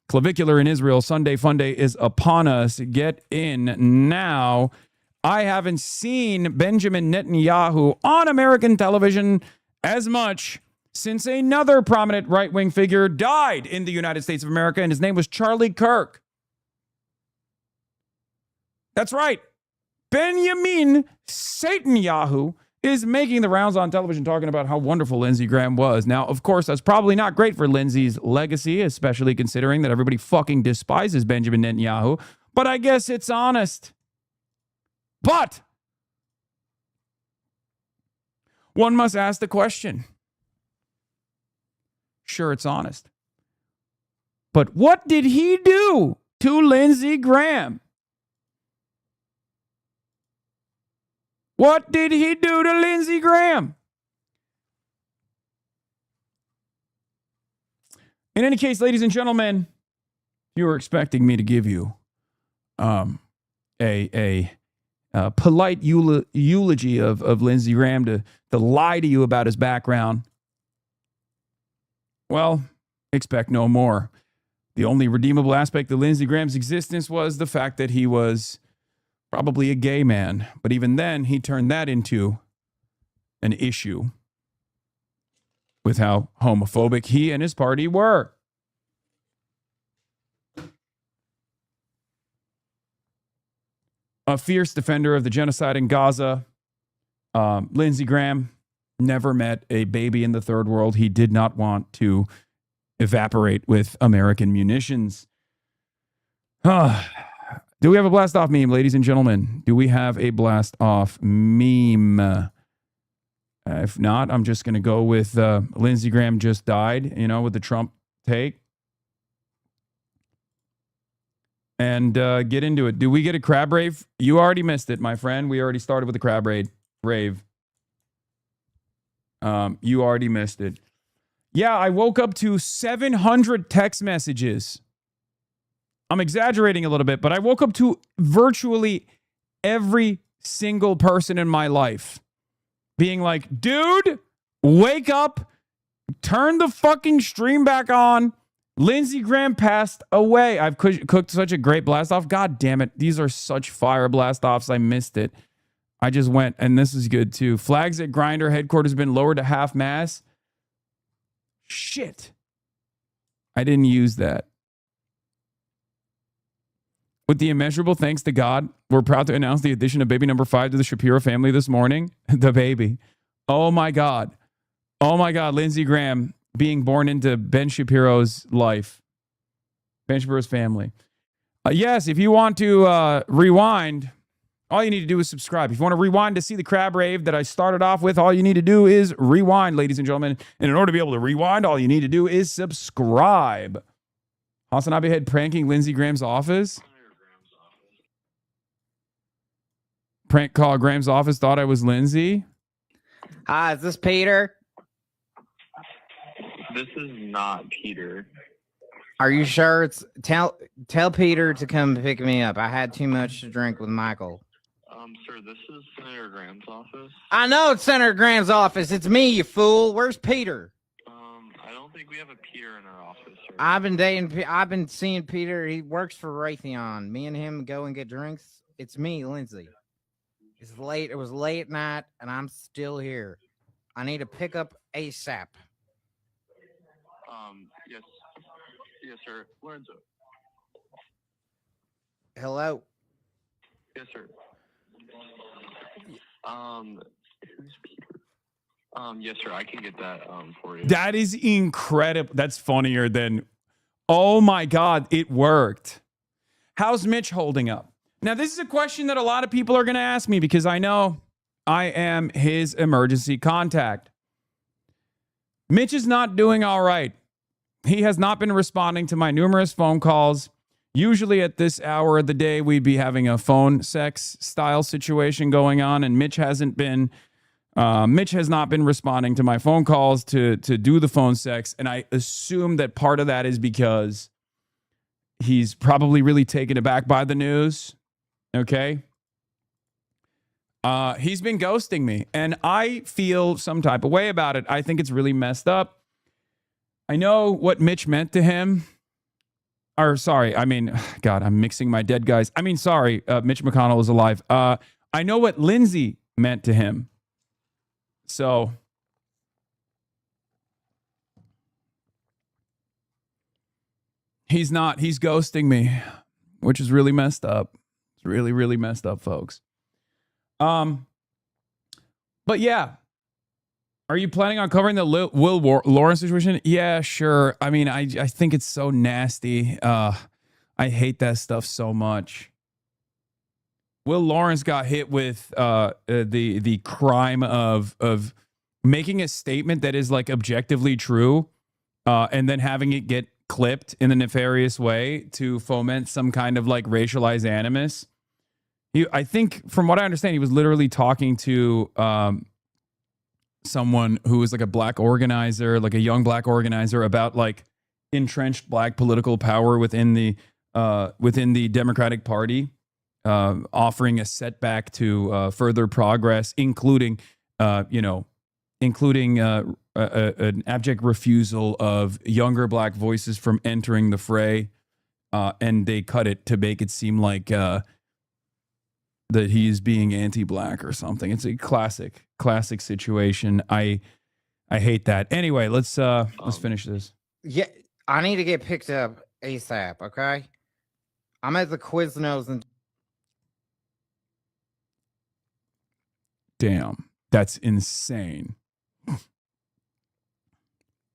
Clavicular in Israel, Sunday Funday is upon us. Get in now. I haven't seen Benjamin Netanyahu on American television as much since another prominent right-wing figure died in the United States of America, and his name was Charlie Kirk. That's right. Benjamin Netanyahu is making the rounds on television talking about how wonderful Lindsey Graham was. Now, of course, that's probably not great for Lindsey's legacy, especially considering that everybody fucking despises Benjamin Netanyahu, but I guess it's honest. But one must ask the question. Sure, it's honest. But what did he do to Lindsey Graham? What did he do to Lindsey Graham? In any case, ladies and gentlemen, you were expecting me to give you a polite eulogy of Lindsey Graham, to lie to you about his background. Well, expect no more. The only redeemable aspect of Lindsey Graham's existence was the fact that he was probably a gay man. But even then, he turned that into an issue with how homophobic he and his party were. A fierce defender of the genocide in Gaza, Lindsey Graham never met a baby in the third world he did not want to evaporate with American munitions. Do we have a blast off meme, ladies and gentlemen? Do we have a blast off meme? If not, I'm just going to go with Lindsey Graham just died, with the Trump take. And get into it. Do we get a crab rave? You already missed it, my friend. We already started with the crab rave. You already missed it. Yeah, I woke up to 700 text messages. I'm exaggerating a little bit, but I woke up to virtually every single person in my life being like, dude, wake up, turn the fucking stream back on. Lindsey Graham passed away. I've cooked such a great blast off. God damn it. These are such fire blast offs. I missed it. I just went, and this is good too. Flags at Grindr headquarters have been lowered to half mast. Shit. I didn't use that. With the immeasurable thanks to God, we're proud to announce the addition of baby number 5 to the Shapiro family this morning. The baby. Oh my God. Oh my God. Lindsey Graham being born into Ben Shapiro's life. Ben Shapiro's family. Yes, if you want to rewind, all you need to do is subscribe. If you want to rewind to see the crab rave that I started off with, all you need to do is rewind, ladies and gentlemen. And in order to be able to rewind, all you need to do is subscribe. Hasanabi had pranking Lindsey Graham's office. Prank call Graham's office, thought I was Lindsey. Hi, is this Peter? This is not Peter. Are you sure? Tell Peter to come pick me up. I had too much to drink with Michael. Sir, this is Senator Graham's office. I know it's Senator Graham's office. It's me, you fool. Where's Peter? I don't think we have a Peter in our office, sir. I've been seeing Peter. He works for Raytheon. Me and him go and get drinks. It's me, Lindsey. It's late. It was late at night, and I'm still here. I need to pick up ASAP. Yes, sir. Lorenzo. Hello. Yes, sir. Who's Peter? Yes, sir. I can get that for you. That is incredible. That's funnier than, oh my God, it worked. How's Mitch holding up? Now, this is a question that a lot of people are going to ask me because I know I am his emergency contact. Mitch is not doing all right. He has not been responding to my numerous phone calls. Usually at this hour of the day, we'd be having a phone sex style situation going on, and Mitch has not been responding to my phone calls to do the phone sex. And I assume that part of that is because he's probably really taken aback by the news. Okay. He's been ghosting me, and I feel some type of way about it. I think it's really messed up. I know what Mitch meant to him. or sorry, I mean, God, I'm mixing my dead guys. I mean, sorry, Mitch McConnell is alive. I know what Lindsey meant to him. So he's ghosting me, which is really messed up. It's really, really messed up, folks. But yeah. Are you planning on covering the Will Lawrence situation? Yeah, sure. I mean, I think it's so nasty. I hate that stuff so much. Will Lawrence got hit with the crime of making a statement that is like objectively true, and then having it get clipped in a nefarious way to foment some kind of like racialized animus. I think, from what I understand, he was literally talking to someone who was like a black organizer, like a young black organizer, about like entrenched black political power within the Democratic Party, offering a setback to further progress, including an abject refusal of younger black voices from entering the fray, and they cut it to make it seem like that he's being anti-black or something. It's a classic situation. I hate that. Anyway, let's finish this. Yeah, I need to get picked up ASAP. Okay, I'm at the Quiznos and. Damn, that's insane.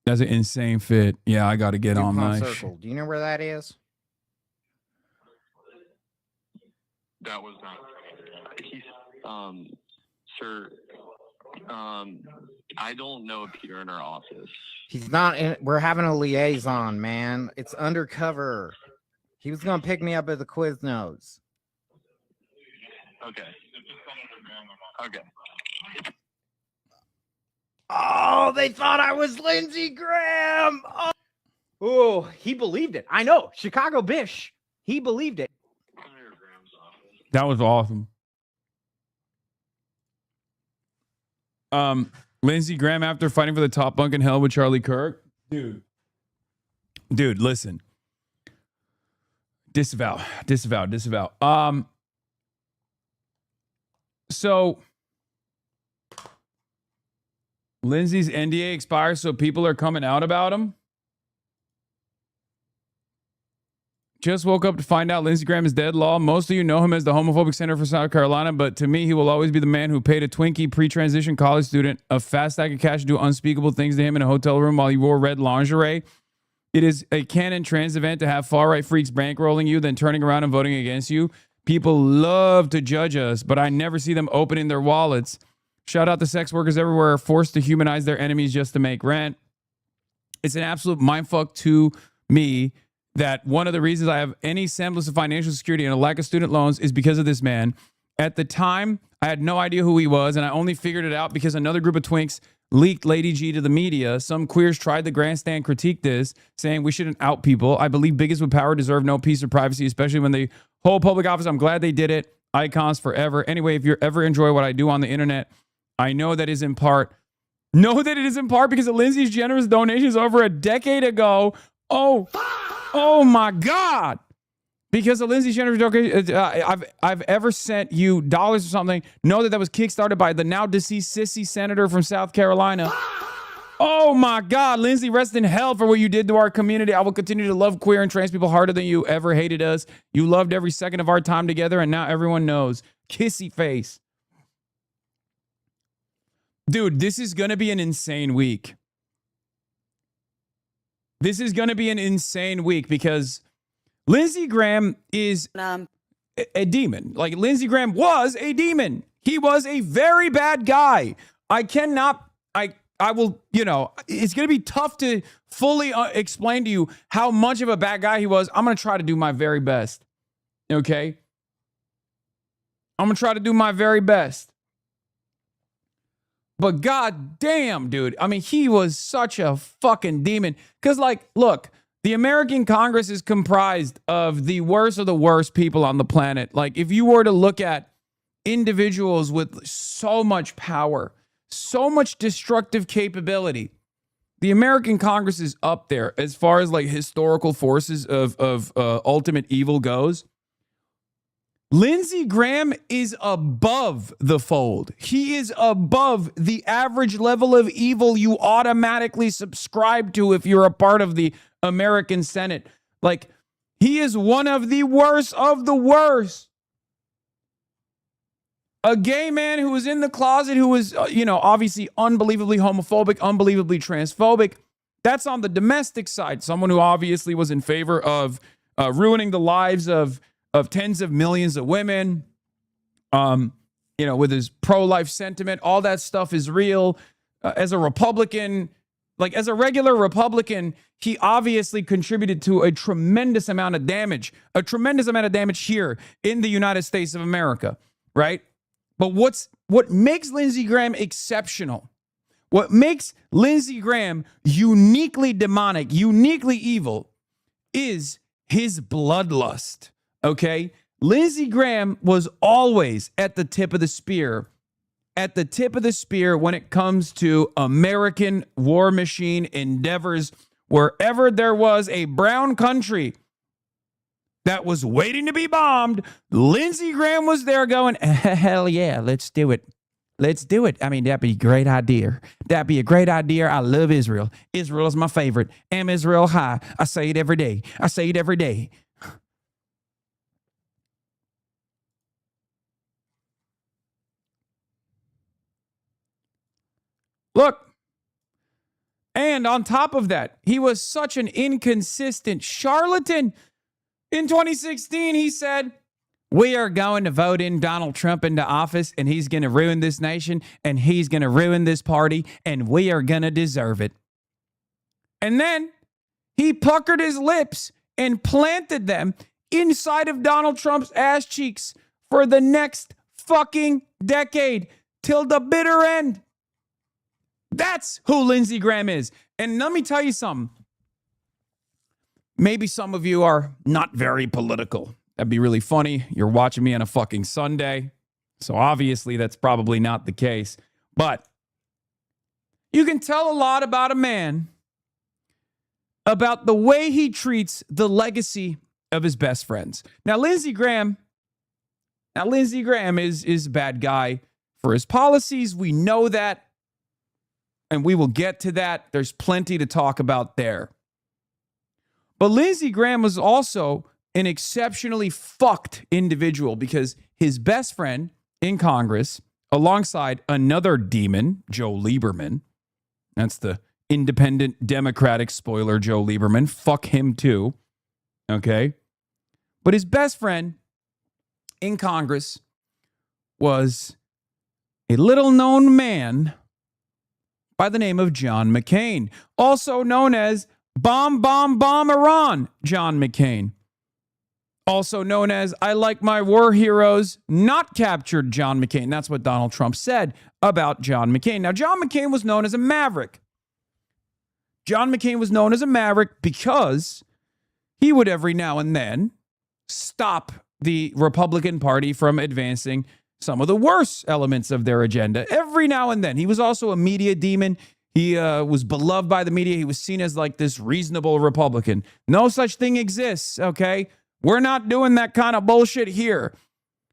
That's an insane fit. Yeah, I got to get on my. Circle. Do you know where that is? That was not. He's, sir. I don't know Peter in our office. He's not in. We're having a liaison, man. It's undercover. He was gonna pick me up at the Quiznos. Okay. Okay. Oh, they thought I was Lindsey Graham. Oh, he believed it. I know. Chicago Bish. He believed it. That was awesome. Lindsey Graham, after fighting for the top bunk in hell with Charlie Kirk. Dude, listen. Disavow. So Lindsey's NDA expires, so people are coming out about him. Just woke up to find out Lindsey Graham is dead. Law. Most of you know him as the homophobic senator for South Carolina, but to me, he will always be the man who paid a Twinkie pre-transition college student a fast stack of cash to do unspeakable things to him in a hotel room while he wore red lingerie. It is a canon trans event to have far-right freaks bankrolling you, then turning around and voting against you. People love to judge us, but I never see them opening their wallets. Shout out to sex workers everywhere forced to humanize their enemies just to make rent. It's an absolute mindfuck to me that one of the reasons I have any semblance of financial security and a lack of student loans is because of this man. At the time, I had no idea who he was, and I only figured it out because another group of twinks leaked Lady G to the media. Some queers tried to grandstand critique this, saying we shouldn't out people. I believe bigots with power deserve no peace or privacy, especially when they hold public office. I'm glad they did it. Icons forever. Anyway, if you ever enjoy what I do on the internet, I know that is in part because of Lindsey's generous donations over a decade ago. Oh my God. Because of Lindsey's generous donations, I've ever sent you dollars or something. Know that was kickstarted by the now deceased sissy senator from South Carolina. Oh my God, Lindsey, rest in hell for what you did to our community. I will continue to love queer and trans people harder than you ever hated us. You loved every second of our time together, and now everyone knows. Kissy face. Dude, this is going to be an insane week. This is going to be an insane week because Lindsey Graham is a demon. Like, Lindsey Graham was a demon. He was a very bad guy. I will, it's going to be tough to fully explain to you how much of a bad guy he was. I'm going to try to do my very best. Okay? I'm going to try to do my very best. But god damn, dude. I mean, he was such a fucking demon. Because, like, look, the American Congress is comprised of the worst of the worst people on the planet. Like, if you were to look at individuals with so much power, so much destructive capability, the American Congress is up there as far as like historical forces of ultimate evil goes. Lindsey Graham is above the fold. He is above the average level of evil you automatically subscribe to if you're a part of the American Senate. Like, he is one of the worst of the worst. A gay man who was in the closet, who was, obviously unbelievably homophobic, unbelievably transphobic. That's on the domestic side. Someone who obviously was in favor of ruining the lives of tens of millions of women, with his pro-life sentiment. All that stuff is real. As a Republican, as a regular Republican, he obviously contributed to a tremendous amount of damage here in the United States of America, right? But what makes Lindsey Graham exceptional, what makes Lindsey Graham uniquely demonic, uniquely evil, is his bloodlust. Okay? Lindsey Graham was always at the tip of the spear. At the tip of the spear when it comes to American war machine endeavors. Wherever there was a brown country that was waiting to be bombed, Lindsey Graham was there going, hell yeah, let's do it. Let's do it. I mean, that'd be a great idea. That'd be a great idea. I love Israel. Israel is my favorite. Am Israel high. I say it every day. I say it every day. Look, and on top of that, he was such an inconsistent charlatan. In 2016, he said, we are going to vote in Donald Trump into office, and he's going to ruin this nation, and he's going to ruin this party, and we are going to deserve it. And then he puckered his lips and planted them inside of Donald Trump's ass cheeks for the next fucking decade till the bitter end. That's who Lindsey Graham is. And let me tell you something. Maybe some of you are not very political. That'd be really funny. You're watching me on a fucking Sunday. So obviously that's probably not the case. But you can tell a lot about a man about the way he treats the legacy of his best friends. Now, Lindsey Graham is a bad guy for his policies. We know that. And we will get to that. There's plenty to talk about there. But Lindsey Graham was also an exceptionally fucked individual because his best friend in Congress, alongside another demon, Joe Lieberman, that's the independent Democratic spoiler, Joe Lieberman. Fuck him too. Okay? But his best friend in Congress was a little known man by the name of John McCain, also known as Bomb Iran, John McCain. Also known as I like my war heroes not captured, John McCain. That's what Donald Trump said about John McCain. Now, John McCain was known as a maverick. John McCain was known as a maverick because he would every now and then stop the Republican Party from advancing some of the worst elements of their agenda every now and then. He was also a media demon. He was beloved by the media. He was seen as like this reasonable Republican. No such thing exists, okay? We're not doing that kind of bullshit here.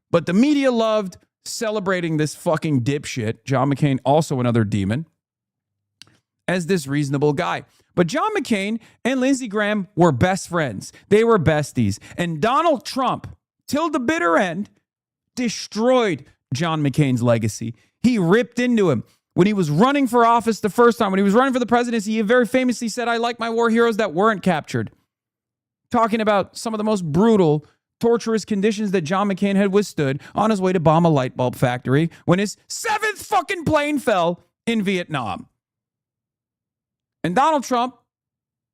But the media loved celebrating this fucking dipshit, John McCain, also another demon, as this reasonable guy. But John McCain and Lindsey Graham were best friends. They were besties. And Donald Trump, till the bitter end, destroyed John McCain's legacy. He ripped into him. When he was running for office the first time, when he was running for the presidency, he very famously said, I like my war heroes that weren't captured. Talking about some of the most brutal, torturous conditions that John McCain had withstood on his way to bomb a light bulb factory when his 7th fucking plane fell in Vietnam. And Donald Trump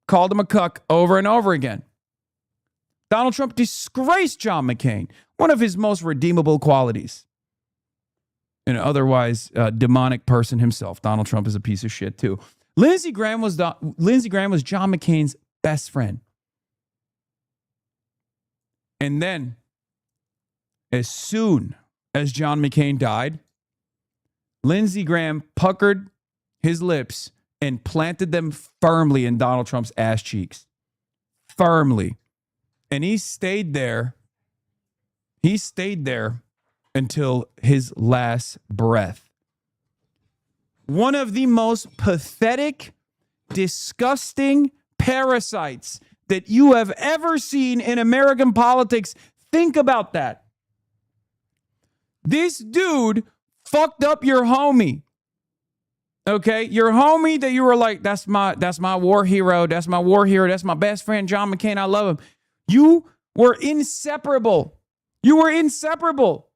called him a cuck over and over again. Donald Trump disgraced John McCain, one of his most redeemable qualities. An otherwise demonic person himself. Donald Trump is a piece of shit too. Lindsey Graham was John McCain's best friend. And then, as soon as John McCain died, Lindsey Graham puckered his lips and planted them firmly in Donald Trump's ass cheeks. Firmly. And he stayed there. He stayed there until his last breath. One of the most pathetic, disgusting parasites that you have ever seen in American politics. Think about that. This dude fucked up your homie. Okay, your homie that you were like, that's my war hero. That's my war hero. That's my best friend, John McCain. I love him. You were inseparable. You were inseparable.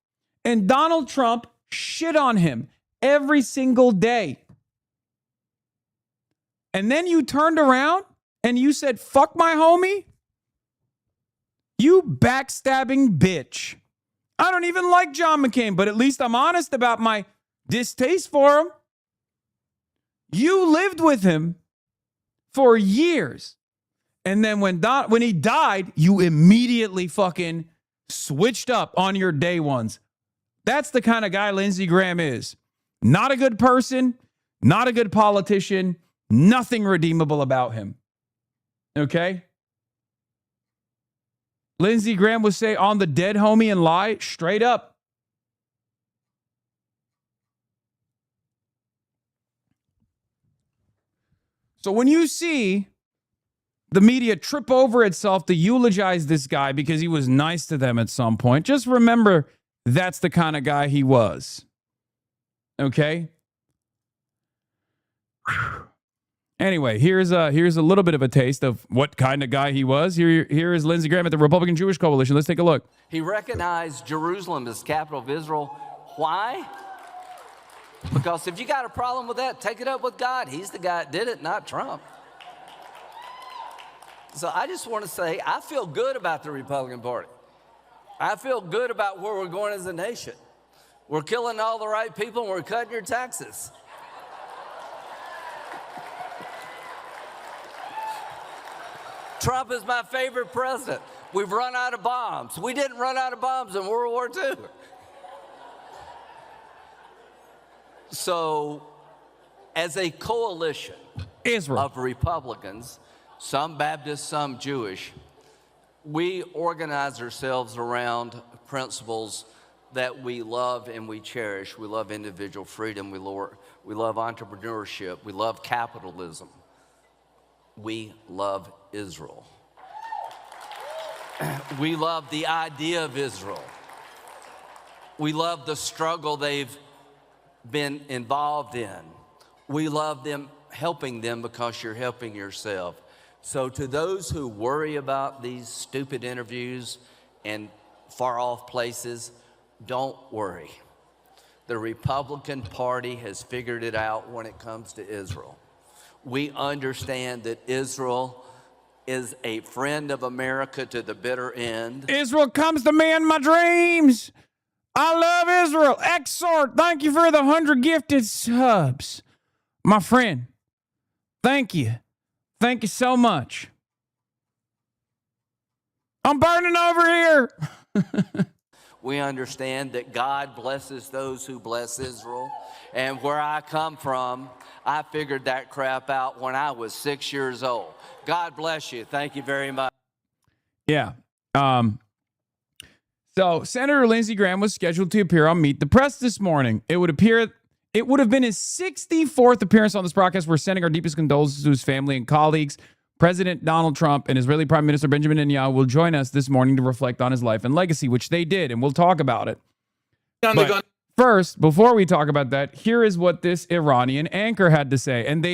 And Donald Trump shit on him every single day. And then you turned around and you said, fuck my homie? You backstabbing bitch. I don't even like John McCain, but at least I'm honest about my distaste for him. You lived with him for years. And then when he died, you immediately fucking switched up on your day ones. That's the kind of guy Lindsey Graham is. Not a good person, not a good politician, nothing redeemable about him. Okay? Lindsey Graham would say on the dead homie and lie straight up. So when you see the media trip over itself to eulogize this guy because he was nice to them at some point, just remember that's the kind of guy he was. Okay? Anyway, here's a little bit of a taste of what kind of guy he was. Here is Lindsey Graham at the Republican Jewish Coalition. Let's take a look. He recognized Jerusalem as the capital of Israel. Why? Because if you got a problem with that, take it up with God. He's the guy that did it, not Trump. So I just want to say, I feel good about the Republican Party. I feel good about where we're going as a nation. We're killing all the right people and we're cutting your taxes. Trump is my favorite president. We've run out of bombs. We didn't run out of bombs in World War II. So, as a coalition of Republicans, some Baptist, some Jewish, we organize ourselves around principles that we love and we cherish. We love individual freedom. We love entrepreneurship. We love capitalism. We love Israel. We love the idea of Israel. We love the struggle they've been involved in. We love them, helping them because you're helping yourself. So to those who worry about these stupid interviews and far off places, don't worry. The Republican Party has figured it out when it comes to Israel. We understand that Israel is a friend of America to the bitter end. Israel comes to me in my dreams. I love Israel. Exhort, thank you for the 100 gifted subs. My friend, thank you. Thank you so much. I'm burning over here. We understand that God blesses those who bless Israel. And where I come from, I figured that crap out when I was 6 years old. God bless you. Thank you very much. Yeah. So Senator Lindsey Graham was scheduled to appear on Meet the Press this morning. It would have been his 64th appearance on this broadcast. We're sending our deepest condolences to his family and colleagues. President Donald Trump and Israeli Prime Minister Benjamin Netanyahu will join us this morning to reflect on his life and legacy, which they did, and we'll talk about it. But first, before we talk about that, here is what this Iranian anchor had to say. And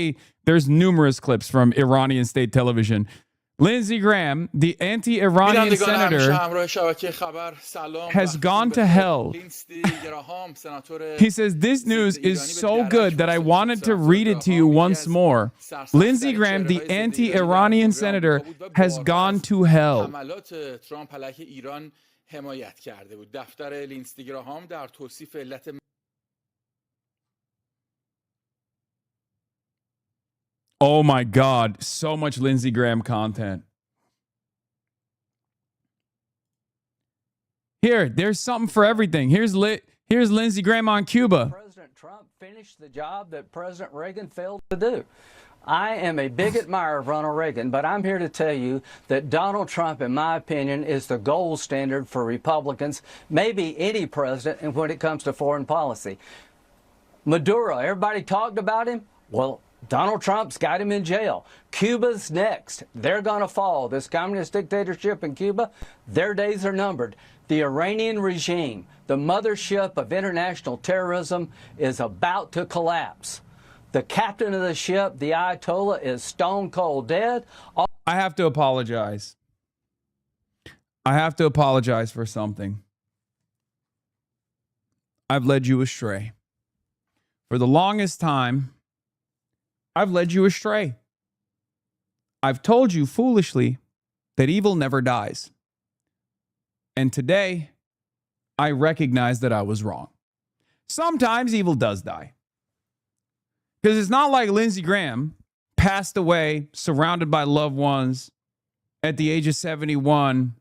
there's numerous clips from Iranian state television. Lindsey Graham, the anti-Iranian senator, has gone to hell. He says, this news is so good that I wanted to read it to you once more. Lindsey Graham, the anti-Iranian senator, has gone to hell. Oh my God, so much Lindsey Graham content. There's something for everything. Here's Lindsey Graham on Cuba. President Trump finished the job that President Reagan failed to do. I am a big admirer of Ronald Reagan, but I'm here to tell you that Donald Trump, in my opinion, is the gold standard for Republicans, maybe any president, and when it comes to foreign policy. Maduro, everybody talked about him. Well, Donald Trump's got him in jail. Cuba's next. They're going to fall. This communist dictatorship in Cuba, their days are numbered. The Iranian regime, the mothership of international terrorism, is about to collapse. The captain of the ship, the Ayatollah, is stone cold dead. I have to apologize. I have to apologize for something. I've led you astray. For the longest time, I've led you astray. I've told you foolishly that evil never dies. And today, I recognize that I was wrong. Sometimes evil does die. Because it's not like Lindsey Graham passed away surrounded by loved ones at the age of 71,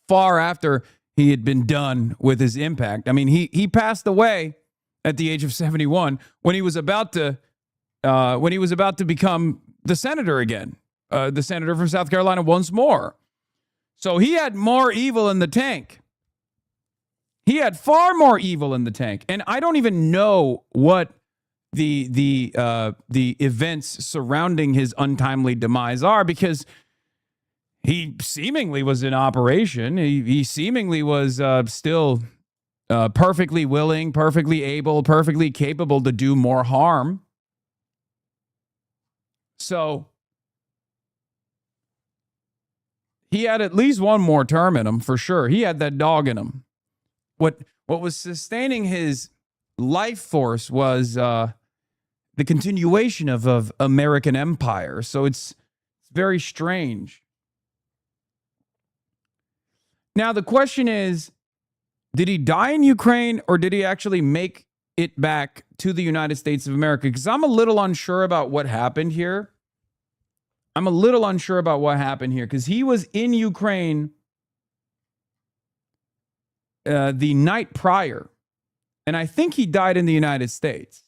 far after he had been done with his impact. I mean, he passed away at the age of 71 when he was about to become the senator again, the senator from South Carolina once more. So he had more evil in the tank. He had far more evil in the tank, and I don't even know what the events surrounding his untimely demise are, because he seemingly was in operation. He seemingly was still perfectly willing, perfectly able, perfectly capable to do more harm. So he had at least one more term in him for sure. He had that dog in him. What was sustaining his life force was the continuation of American empire. So it's very strange. Now, the question is, did he die in Ukraine, or did he actually make it back to the United States of America? Because I'm a little unsure about what happened here. Because he was in Ukraine the night prior, and I think he died in the United States.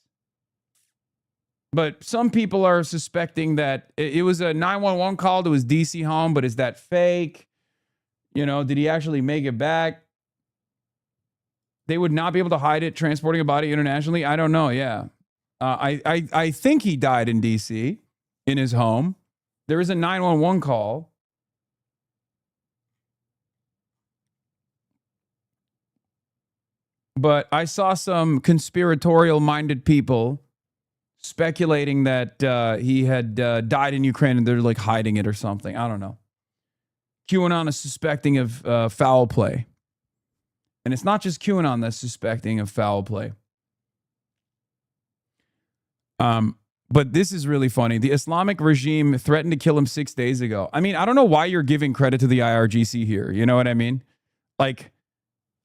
But some people are suspecting that it was a 911 call to his DC home, but is that fake? You know, did he actually make it back? They would not be able to hide it, transporting a body internationally. I don't know. Yeah. I think he died in DC in his home. There is a 911 call. But I saw some conspiratorial minded people speculating that he had died in Ukraine and they're like hiding it or something. I don't know. QAnon is suspecting of foul play. And it's not just QAnon that's suspecting of foul play. But this is really funny. The Islamic regime threatened to kill him 6 days ago. I mean, I don't know why you're giving credit to the IRGC here. You know what I mean? Like,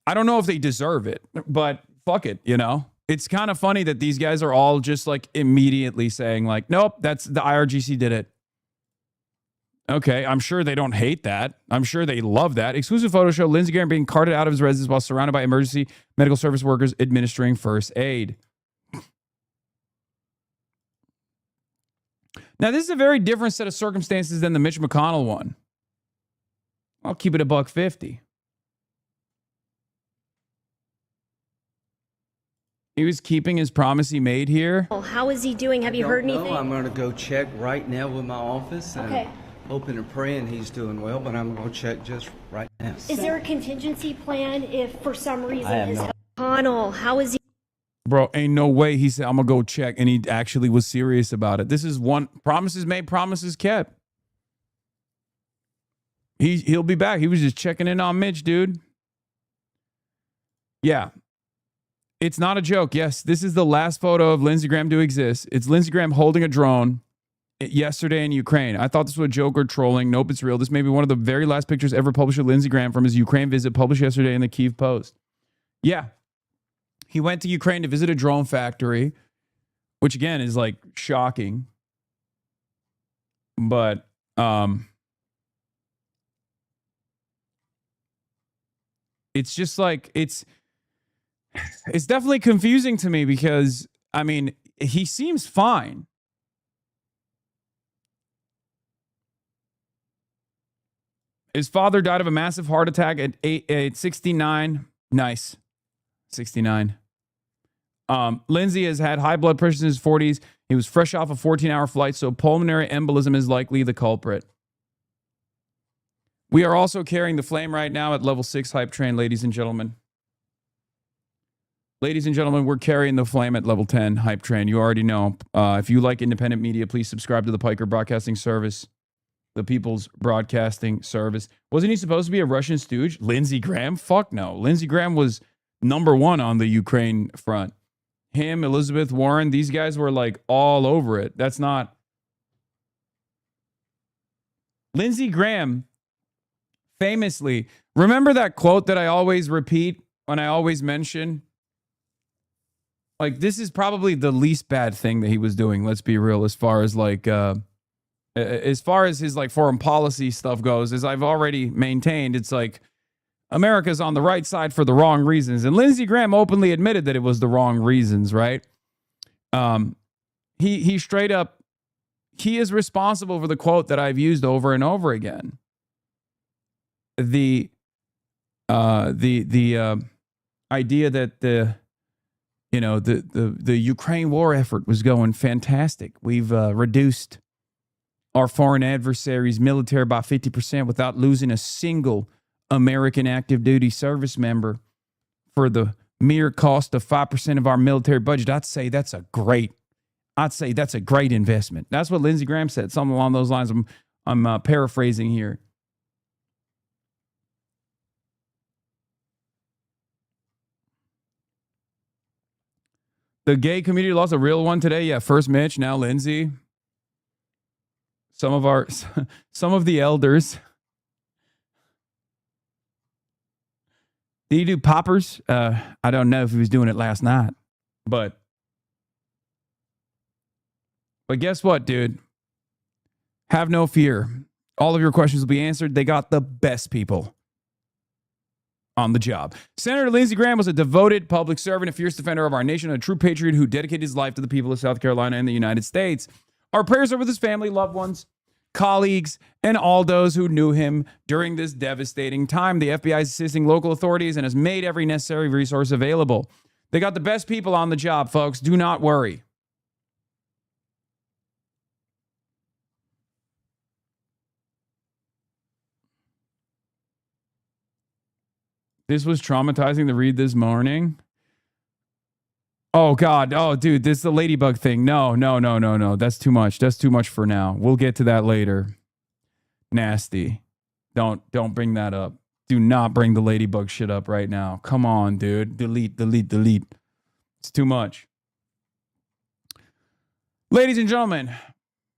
I don't know if they deserve it, but fuck it, you know? It's kind of funny that these guys are all just like immediately saying like, nope, that's the IRGC did it. Okay, I'm sure they don't hate that. I'm sure they love that. Exclusive photos show Lindsey Graham being carted out of his residence while surrounded by emergency medical service workers administering first aid. Now, this is a very different set of circumstances than the Mitch McConnell one. I'll keep it $1.50. He was keeping his promise he made here. How is he doing? Have you heard anything? I'm going to go check right now with my office. Okay. Hoping and praying he's doing well, but I'm going to check just right now. Is there a contingency plan if for some reason his Connell, how is he? Bro, ain't no way he said, I'm going to go check, and he actually was serious about it. This is one, promises made, promises kept. He'll be back. He was just checking in on Mitch, dude. Yeah. It's not a joke. Yes, this is the last photo of Lindsey Graham to exist. It's Lindsey Graham holding a drone yesterday in Ukraine. I thought this was a joke or trolling. Nope, it's real. This may be one of the very last pictures ever published of Lindsey Graham from his Ukraine visit, published yesterday in the Kyiv Post. Yeah. He went to Ukraine to visit a drone factory, which again is like shocking. But it's just like, it's It's definitely confusing to me because, I mean, he seems fine. His father died of a massive heart attack at 69. Nice. 69. Lindsey has had high blood pressure in his 40s. He was fresh off a 14-hour flight, so pulmonary embolism is likely the culprit. We are also carrying the flame right now at level 6 hype train, ladies and gentlemen. Ladies and gentlemen, we're carrying the flame at level 10 hype train. You already know. If you like independent media, please subscribe to the Piker Broadcasting Service, the People's Broadcasting Service. Wasn't he supposed to be a Russian stooge? Lindsey Graham? Fuck no. Lindsey Graham was #1 on the Ukraine front. Him, Elizabeth Warren, these guys were like all over it. That's not. Lindsey Graham famously, remember that quote that I always repeat when I always mention? Like, this is probably the least bad thing that he was doing, let's be real, as far as like as far as his like foreign policy stuff goes. As I've already maintained, it's like America's on the right side for the wrong reasons. And Lindsey Graham openly admitted that it was the wrong reasons, right? He straight up, he is responsible for the quote that I've used over and over again. The idea that the Ukraine war effort was going fantastic. We've reduced our foreign adversaries' military by 50% without losing a single American active duty service member for the mere cost of 5% of our military budget. I'd say that's a great investment. That's what Lindsey Graham said, something along those lines. I'm paraphrasing here. The gay community lost a real one today. Yeah, first Mitch, now Lindsey. Some of the elders. Did he do poppers? I don't know if he was doing it last night, but guess what, dude? Have no fear. All of your questions will be answered. They got the best people on the job. Senator Lindsey Graham was a devoted public servant, a fierce defender of our nation, a true patriot who dedicated his life to the people of South Carolina and the United States. Our prayers are with his family, loved ones, colleagues, and all those who knew him during this devastating time. The FBI is assisting local authorities and has made every necessary resource available. They got the best people on the job, folks. Do not worry. This was traumatizing to read this morning. Oh, God. Oh, dude, this is the ladybug thing. No. That's too much. That's too much for now. We'll get to that later. Nasty. Don't bring that up. Do not bring the ladybug shit up right now. Come on, dude. Delete. It's too much. Ladies and gentlemen,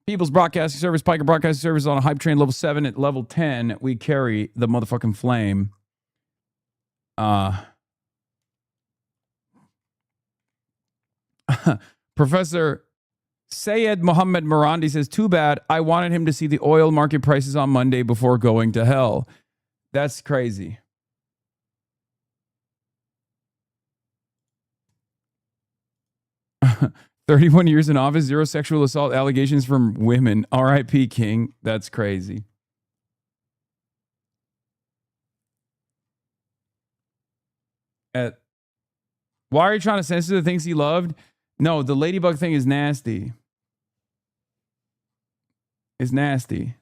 People's Broadcasting Service, Piker Broadcasting Service on a hype train level 7 at level 10. We carry the motherfucking flame. Professor Sayed Mohammed Marandi says, too bad. I wanted him to see the oil market prices on Monday before going to hell. That's crazy. "31 years in office, 0 sexual assault allegations from women. R.I.P. King." That's crazy. Why are you trying to censor the things he loved? No, the ladybug thing is nasty. It's nasty.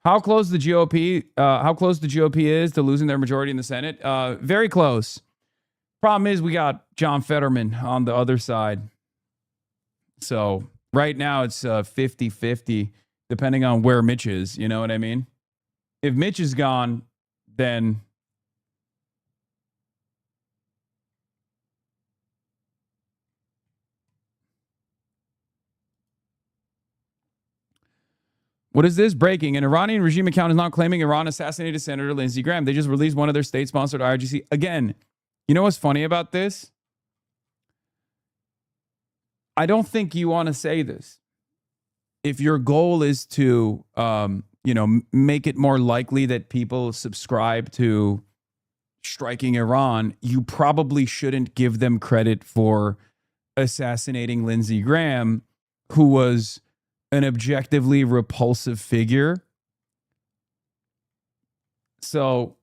How close the GOP is to losing their majority in the Senate? Very close. Problem is, we got John Fetterman on the other side. So right now it's 50-50, depending on where Mitch is. You know what I mean? If Mitch is gone, then what is this? Breaking. An Iranian regime account is not claiming Iran assassinated Senator Lindsey Graham. They just released one of their state-sponsored IRGC. Again, you know what's funny about this? I don't think you want to say this. If your goal is to, make it more likely that people subscribe to striking Iran, you probably shouldn't give them credit for assassinating Lindsey Graham, who was an objectively repulsive figure. So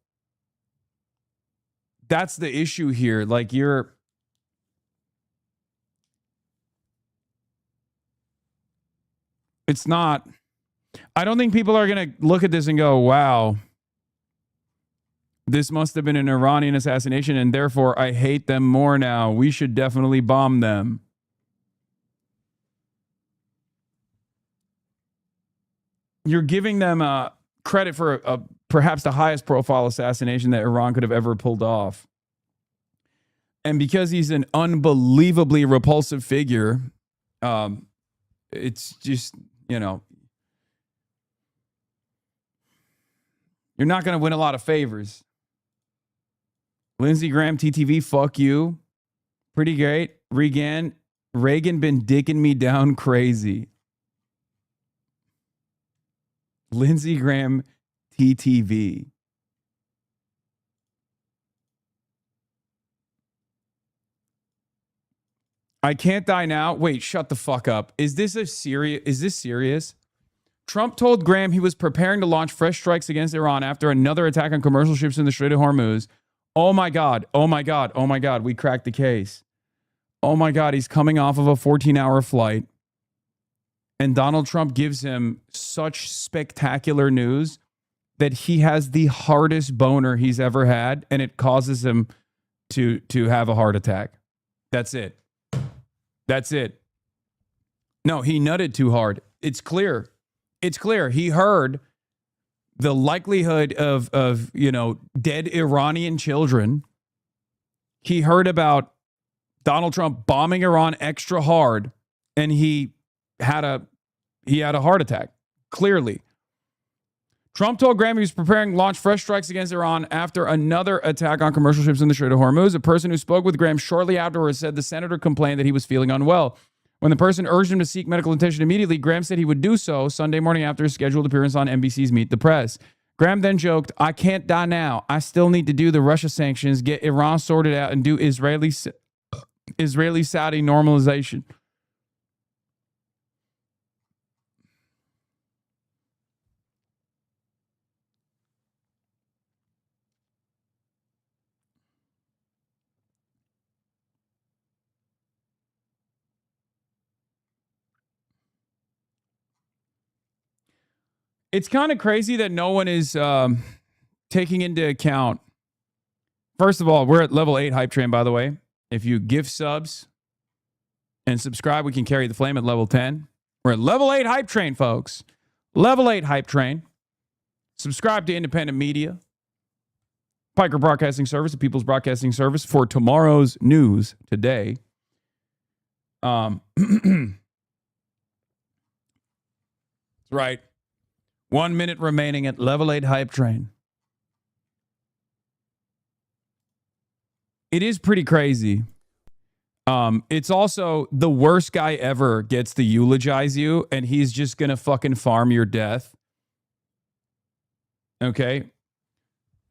that's the issue here. Like, it's not, I don't think people are going to look at this and go, wow, this must have been an Iranian assassination, and therefore I hate them more now. We should definitely bomb them. You're giving them credit for perhaps the highest profile assassination that Iran could have ever pulled off. And because he's an unbelievably repulsive figure, it's just, you know, you're not going to win a lot of favors. Lindsey Graham, TTV, fuck you. Pretty great. Reagan been dicking me down crazy. Lindsey Graham, TTV. I can't die now. Wait, shut the fuck up. Is this serious? Trump told Graham he was preparing to launch fresh strikes against Iran after another attack on commercial ships in the Strait of Hormuz. Oh my God. Oh my God. Oh my God. We cracked the case. Oh my God. He's coming off of a 14-hour flight. And Donald Trump gives him such spectacular news that he has the hardest boner he's ever had, and it causes him to have a heart attack. That's it. That's it. No, he nutted too hard. It's clear. It's clear. He heard the likelihood of you know, dead Iranian children. He heard about Donald Trump bombing Iran extra hard, and he had a heart attack. Clearly. Trump told Graham he was preparing to launch fresh strikes against Iran after another attack on commercial ships in the Strait of Hormuz. A person who spoke with Graham shortly afterwards said the senator complained that he was feeling unwell. When the person urged him to seek medical attention immediately, Graham said he would do so Sunday morning after his scheduled appearance on NBC's Meet the Press. Graham then joked, "I can't die now. I still need to do the Russia sanctions, get Iran sorted out, and do Israeli-Saudi normalization." It's kind of crazy that no one is taking into account. First of all, we're at level 8 hype train, by the way. If you gift subs and subscribe, we can carry the flame at level 10. We're at level 8 hype train, folks. Level 8 hype train. Subscribe to independent media. Piker Broadcasting Service, the People's Broadcasting Service, for tomorrow's news today. That's right. 1 minute remaining at level 8 hype train. It is pretty crazy. It's also the worst guy ever gets to eulogize you, and he's just going to fucking farm your death. Okay?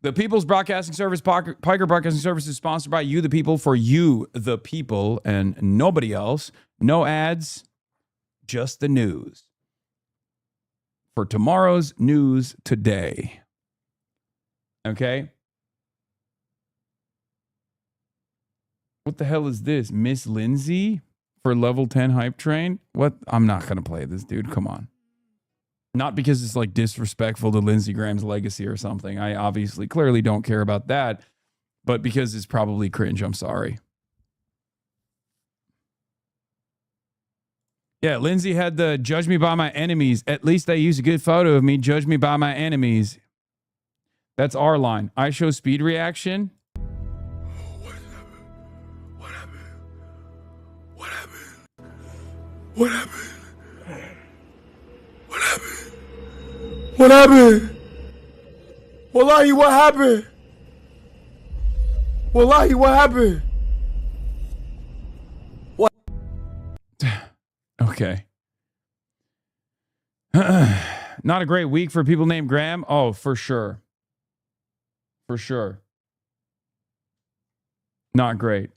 The People's Broadcasting Service, Piker Broadcasting Service, is sponsored by you, the people, for you, the people, and nobody else. No ads, just the news. For tomorrow's news today. Okay? What the hell is this? Miss Lindsey for level 10 hype train? What? I'm not going to play this, dude. Come on. Not because it's like disrespectful to Lindsey Graham's legacy or something. I obviously clearly don't care about that, but because it's probably cringe. I'm sorry. Yeah, Lindsey had the judge me by my enemies. At least they use a good photo of me. Judge me by my enemies. That's our line. I show speed reaction. What happened? What happened? What happened? What happened? What happened? Wallahi, what happened? Wallahi, what happened? What? Okay. Not a great week for people named Graham. Oh, for sure. For sure. Not great.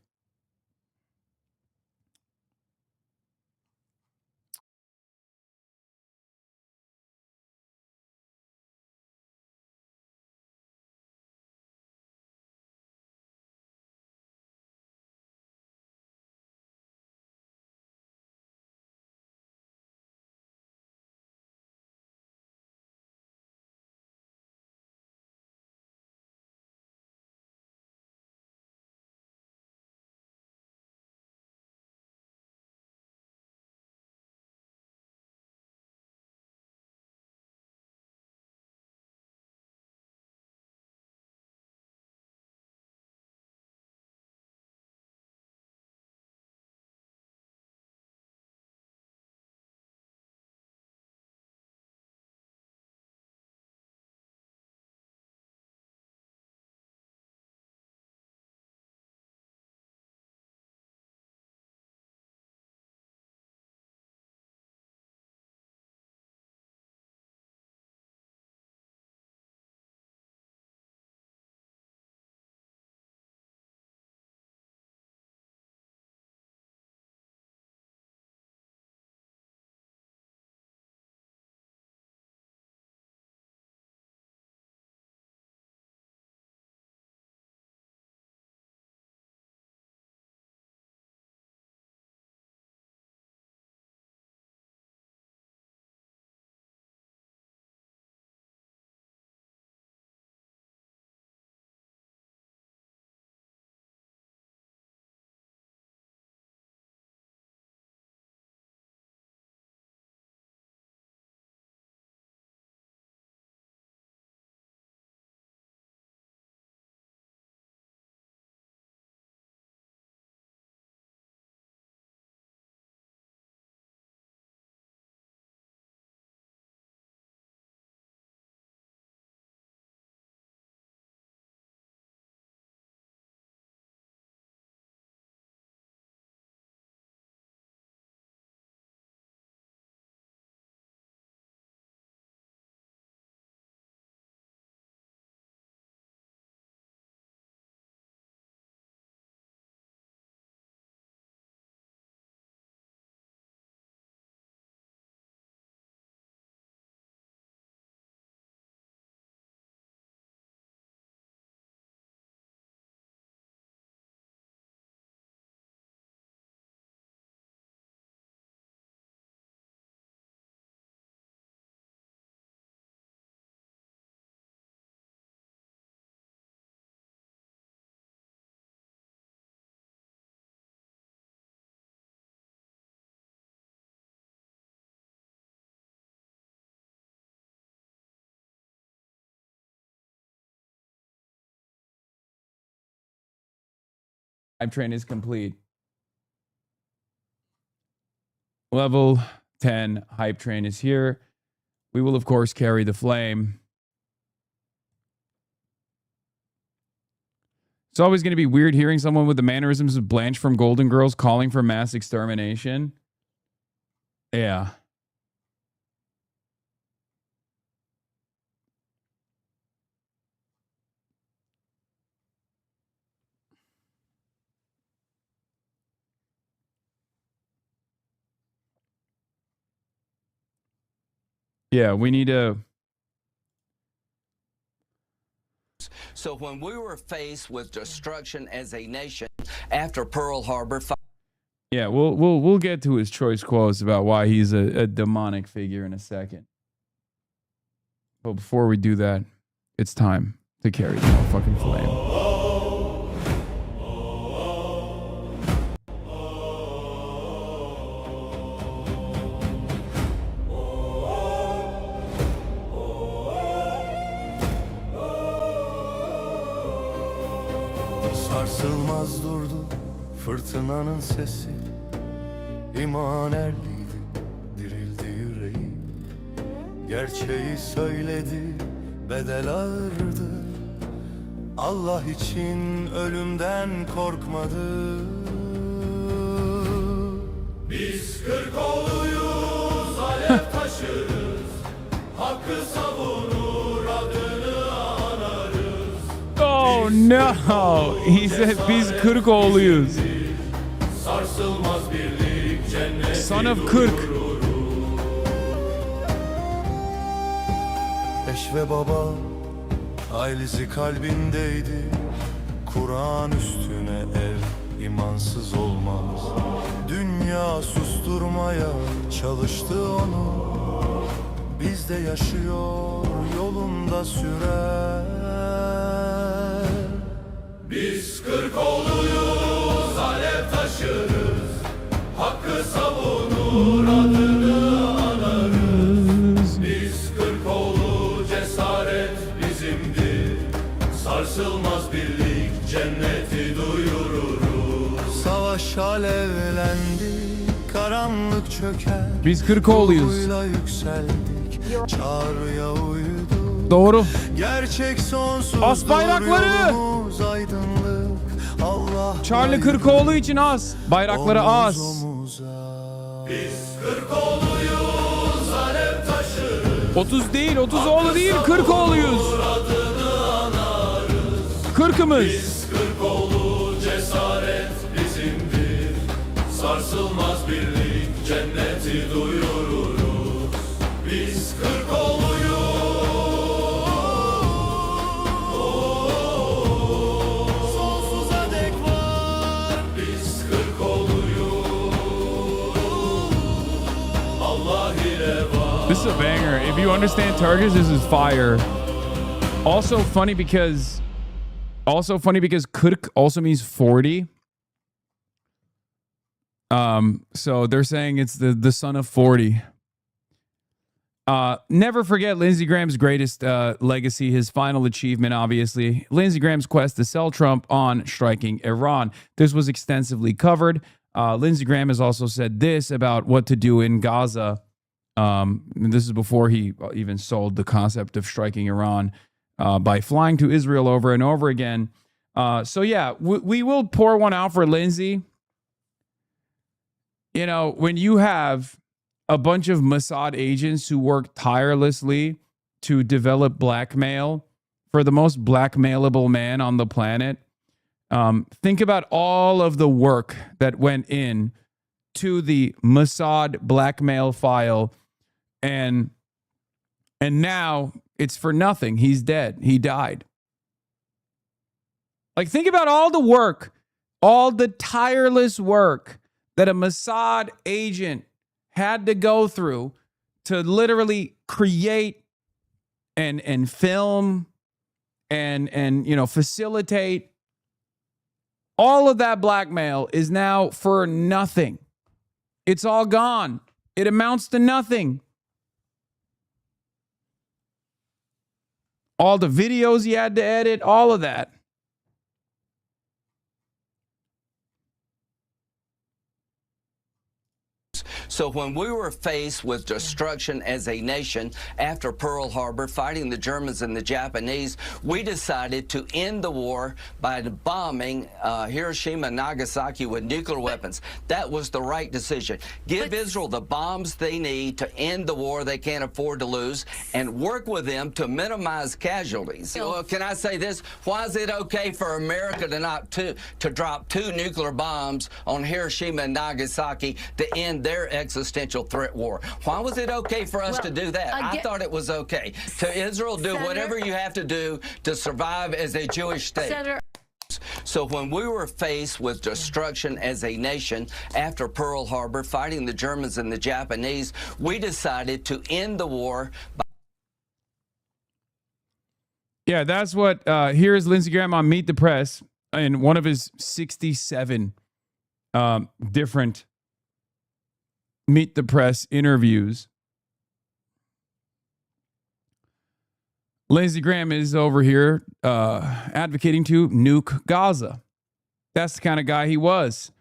Hype train is complete. Level 10 hype train is here. We will, of course, carry the flame. It's always going to be weird hearing someone with the mannerisms of Blanche from Golden Girls calling for mass extermination. Yeah. Yeah, we need to. So when we were faced with destruction as a nation after Pearl Harbor, Yeah, we'll get to his choice quotes about why he's a demonic figure in a second. But before we do that, it's time to carry the motherfucking flame. Sarsılmaz durdu fırtınanın sesi, İman erliydi, dirildi yüreği. Gerçeği söyledi, bedel ağırdı. Allah için ölümden korkmadı. Biz Kırkoluyuz, alev taşırız. Hakkı savunur, adını anarız. Oh Oh no. He said biz 40 oluyoruz. Sarsılmaz birlik cenneti Son of 40. Eş ve baba ailesi kalbindeydi. Kur'an üstüne ev imansız olmaz. Dünya susturmaya çalıştı onu. Bizde yaşıyor yolunda sürer. Biz 40 oğluyuz, alev taşırız. Hakkı savunur, adını anarız. Biz 40 oğlu, cesaret bizimdir. Sarsılmaz birlik, cenneti duyururuz. Savaş alevlendi, karanlık çöker. Biz 40 oğluyuz. Ruhuyla yükseldik, çağrıya uyduk. Doğru. Gerçek sonsuzdur, As bayrakları. yolumuz aydınlık. Allah Charlie 40 oğlu için az. Bayrakları az. Biz 40 oğluyuz, alev taşırız. 30 değil, 30 oğlu değil, 40 oğluyuz. 40'ımız. Biz 40 oğlu, cesaret bizimdir. Sarsılmaz birlik, cenneti duyururuz. Biz 40 oğluyuz. Sonsuza dek var. Biz 40 oğluyuz. Allah ile var. This is a banger. If you understand Turkish, this is fire. Also funny because 40 also means 40. So they're saying it's the son of 40. Never forget Lindsey Graham's greatest legacy, his final achievement, obviously. Lindsey Graham's quest to sell Trump on striking Iran. This was extensively covered. Lindsey Graham has also said this about what to do in Gaza. This is before he even sold the concept of striking Iran by flying to Israel over and over again. So yeah, we will pour one out for Lindsey. You know, when you have a bunch of Mossad agents who work tirelessly to develop blackmail for the most blackmailable man on the planet, think about all of the work that went in to the Mossad blackmail file, and now it's for nothing. He's dead. He died. Like, think about all the work, all the tireless work that a Mossad agent had to go through to literally create and film and you know, facilitate. All of that blackmail is now for nothing. It's all gone. It amounts to nothing. All the videos he had to edit, all of that. So when we were faced with destruction as a nation after Pearl Harbor, fighting the Germans and the Japanese, we decided to end the war by bombing Hiroshima and Nagasaki with nuclear weapons. That was the right decision. Give Israel the bombs they need to end the war they can't afford to lose, and work with them to minimize casualties. Well, can I say this? Why is it okay for America to drop 2 nuclear bombs on Hiroshima and Nagasaki to end their existential threat war? Why was it okay for us to do that? I thought it was okay. To Israel, do whatever you have to do to survive as a Jewish state. So when we were faced with destruction as a nation after Pearl Harbor, fighting the Germans and the Japanese, we decided to end the war by... Yeah, that's what, here's Lindsey Graham on Meet the Press in one of his 67 different Meet the Press interviews. Lindsey Graham is over here advocating to nuke Gaza. That's the kind of guy he was.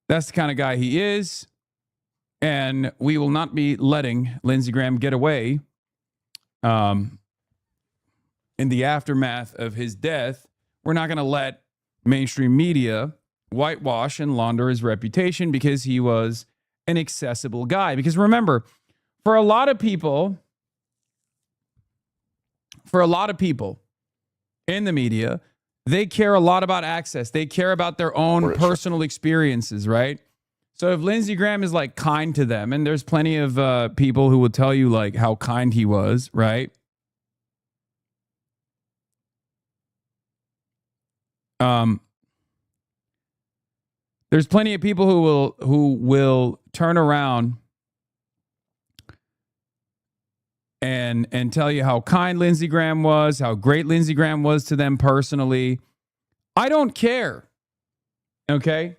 That's the kind of guy he is. And we will not be letting Lindsey Graham get away in the aftermath of his death. We're not going to let mainstream media whitewash and launder his reputation because he was an accessible guy. Because remember, for a lot of people in the media, they care a lot about access. They care about their own personal experiences, right? So if Lindsey Graham is like kind to them, and there's plenty of people who will tell you like how kind he was, right? There's plenty of people who will turn around and tell you how kind Lindsey Graham was, how great Lindsey Graham was to them personally. I don't care. Okay?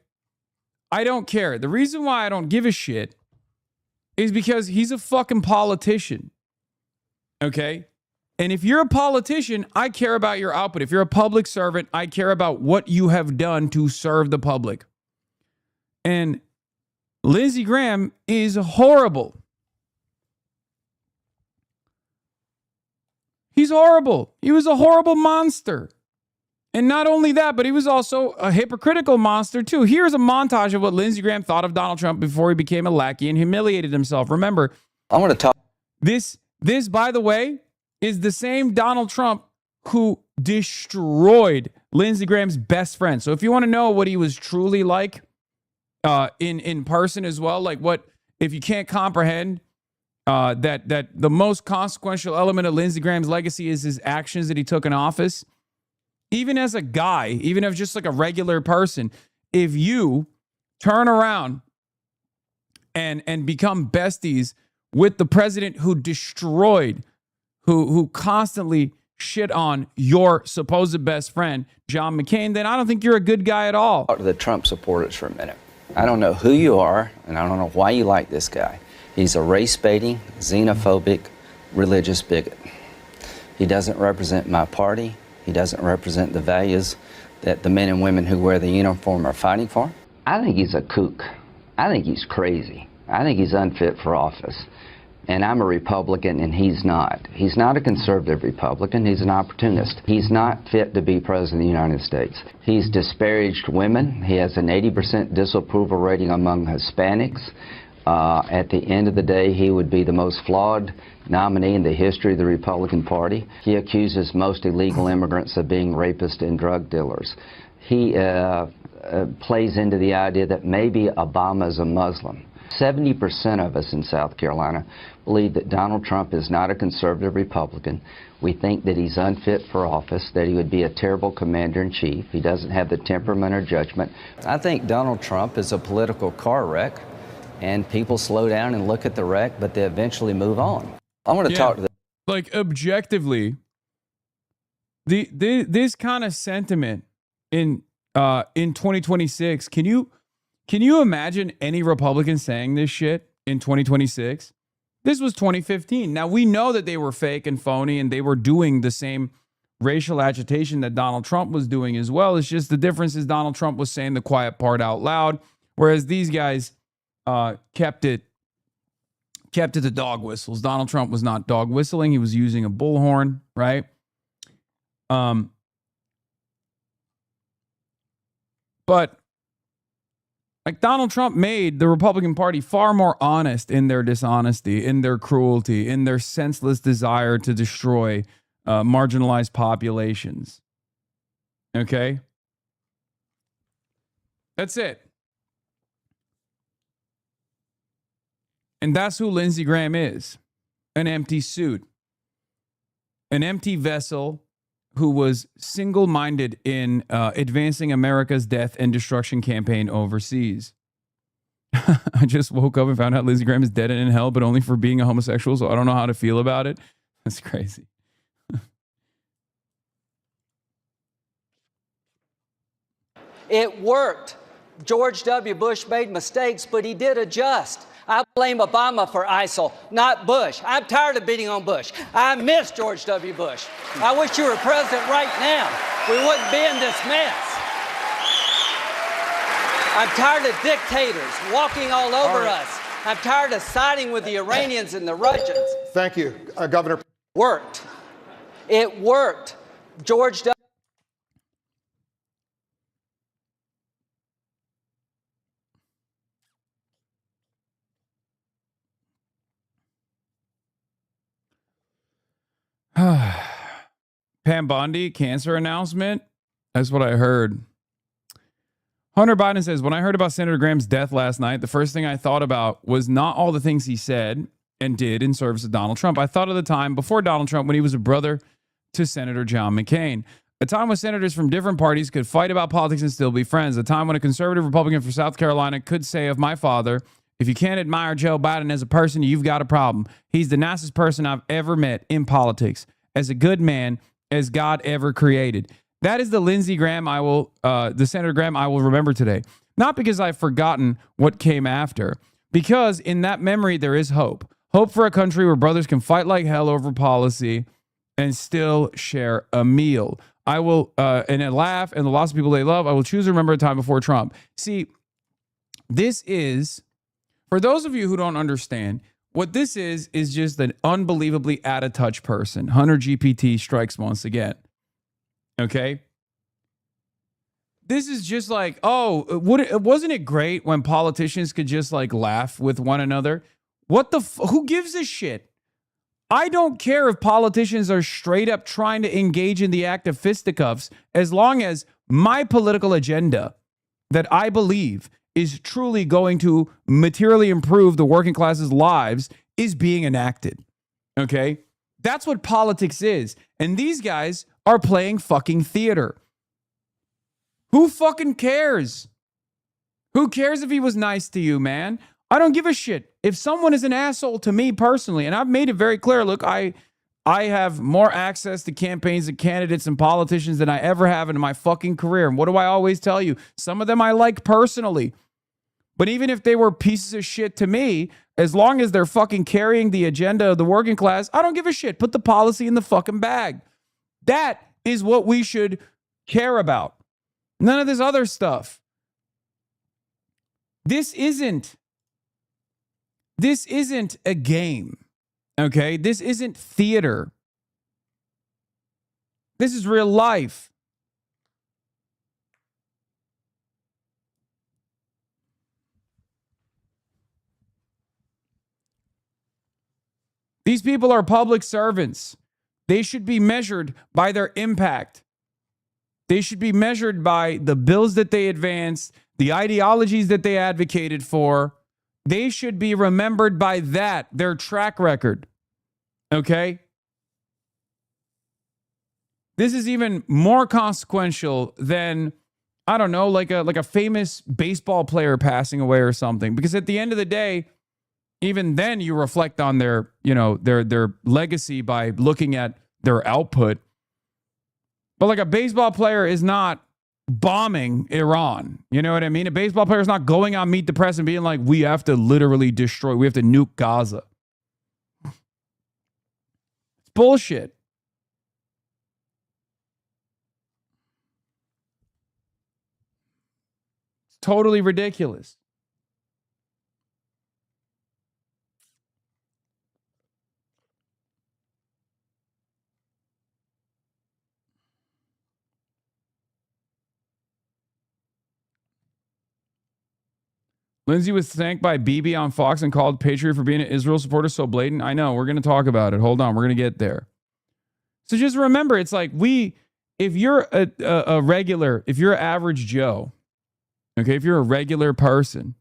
I don't care. The reason why I don't give a shit is because he's a fucking politician. Okay? And if you're a politician, I care about your output. If you're a public servant, I care about what you have done to serve the public. And Lindsey Graham is horrible. He's horrible. He was a horrible monster. And not only that, but he was also a hypocritical monster too. Here's a montage of what Lindsey Graham thought of Donald Trump before he became a lackey and humiliated himself. Remember, I want to talk. This, by the way, is the same Donald Trump who destroyed Lindsey Graham's best friend. So if you want to know what he was truly like in person as well, like what, if you can't comprehend that the most consequential element of Lindsey Graham's legacy is his actions that he took in office, even as a guy, even as just like a regular person, if you turn around and become besties with the president who destroyed, who constantly shit on your supposed best friend, John McCain, then I don't think you're a good guy at all. Talk to the Trump supporters for a minute. I don't know who you are, and I don't know why you like this guy. He's a race-baiting, xenophobic, religious bigot. He doesn't represent my party. He doesn't represent the values that the men and women who wear the uniform are fighting for. I think he's a kook. I think he's crazy. I think he's unfit for office. And I'm a Republican, and he's not. He's not a conservative Republican. He's an opportunist. He's not fit to be president of the United States. He's disparaged women. He has an 80% disapproval rating among Hispanics. At the end of the day, he would be the most flawed nominee in the history of the Republican Party. He accuses most illegal immigrants of being rapists and drug dealers. He plays into the idea that maybe Obama is a Muslim. 70% of us in South Carolina believe that Donald Trump is not a conservative Republican. We think that he's unfit for office, that he would be a terrible commander-in-chief. He doesn't have the temperament or judgment. I think Donald Trump is a political car wreck, and people slow down and look at the wreck, but they eventually move on. I want to talk to like objectively, this kind of sentiment in 2026. Can you imagine any Republican saying this shit in 2026? This was 2015. Now we know that they were fake and phony, and they were doing the same racial agitation that Donald Trump was doing as well. It's just the difference is Donald Trump was saying the quiet part out loud, whereas these guys kept it to dog whistles. Donald Trump was not dog whistling. He was using a bullhorn, right? But like Donald Trump made the Republican Party far more honest in their dishonesty, in their cruelty, in their senseless desire to destroy marginalized populations. Okay? That's it. And that's who Lindsey Graham is. An empty suit. An empty vessel who was single-minded in advancing America's death and destruction campaign overseas. I just woke up and found out Lindsey Graham is dead and in hell, but only for being a homosexual, so I don't know how to feel about it. That's crazy. It worked. George W. Bush made mistakes, but he did adjust. I blame Obama for ISIL, not Bush. I'm tired of beating on Bush. I miss George W. Bush. I wish you were president right now. We wouldn't be in this mess. I'm tired of dictators walking all over us. I'm tired of siding with the Iranians and the Russians. Thank you, Governor. Worked. It worked. George W. Pam Bondi cancer announcement. That's what I heard. Hunter Biden says, when I heard about Senator Graham's death last night, the first thing I thought about was not all the things he said and did in service of Donald Trump. I thought of the time before Donald Trump when he was a brother to Senator John McCain. A time when senators from different parties could fight about politics and still be friends. A time when a conservative Republican from South Carolina could say of my father, if you can't admire Joe Biden as a person, you've got a problem. He's the nicest person I've ever met in politics, as a good man as God ever created. That is the Lindsey Graham the Senator Graham I will remember today. Not because I've forgotten what came after, because in that memory there is hope. Hope for a country where brothers can fight like hell over policy and still share a meal. I will, and a laugh and the loss of people they love, I will choose to remember a time before Trump. See, this is, for those of you who don't understand, what this is just an unbelievably out-of-touch person. Hunter GPT strikes once again. Okay? This is just like, oh, wasn't it great when politicians could just like laugh with one another? Who gives a shit? I don't care if politicians are straight up trying to engage in the act of fisticuffs, as long as my political agenda that I believe is truly going to materially improve the working class's lives is being enacted. Okay? That's what politics is. And these guys are playing fucking theater. Who fucking cares? Who cares if he was nice to you, man? I don't give a shit. If someone is an asshole to me personally, and I've made it very clear, look, I have more access to campaigns and candidates and politicians than I ever have in my fucking career. And what do I always tell you? Some of them I like personally. But even if they were pieces of shit to me, as long as they're fucking carrying the agenda of the working class, I don't give a shit. Put the policy in the fucking bag. That is what we should care about. None of this other stuff. This isn't a game, okay? This isn't theater. This is real life. These people are public servants. They should be measured by their impact. They should be measured by the bills that they advanced, the ideologies that they advocated for. They should be remembered by that, their track record. Okay? This is even more consequential than, I don't know, like a famous baseball player passing away or something. Because at the end of the day, even then you reflect on their legacy by looking at their output. But like a baseball player is not bombing Iran. You know what I mean? A baseball player is not going on Meet the Press and being like, we have to literally destroy, we have to nuke Gaza. It's bullshit. It's totally ridiculous. Lindsey was thanked by Bibi on Fox and called Patriot for being an Israel supporter so blatant. I know. We're going to talk about it. Hold on. We're going to get there. So just remember, it's like if you're a regular, if you're average Joe, okay, if you're a regular person,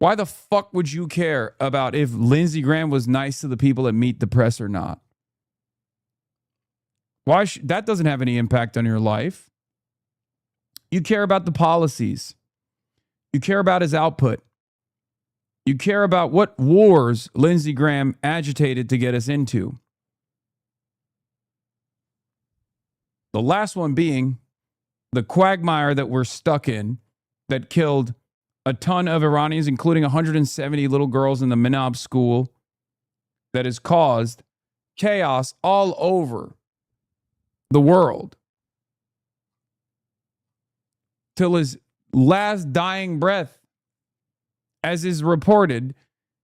why the fuck would you care about if Lindsey Graham was nice to the people that Meet the Press or not? That doesn't have any impact on your life. You care about the policies. You care about his output. You care about what wars Lindsey Graham agitated to get us into. The last one being the quagmire that we're stuck in that killed a ton of Iranians, including 170 little girls in the Minab school, that has caused chaos all over the world. Till his last dying breath, as is reported,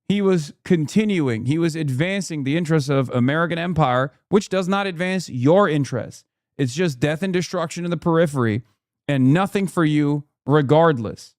he was continuing, he was advancing the interests of American empire, which does not advance your interests. It's just death and destruction in the periphery and nothing for you regardless.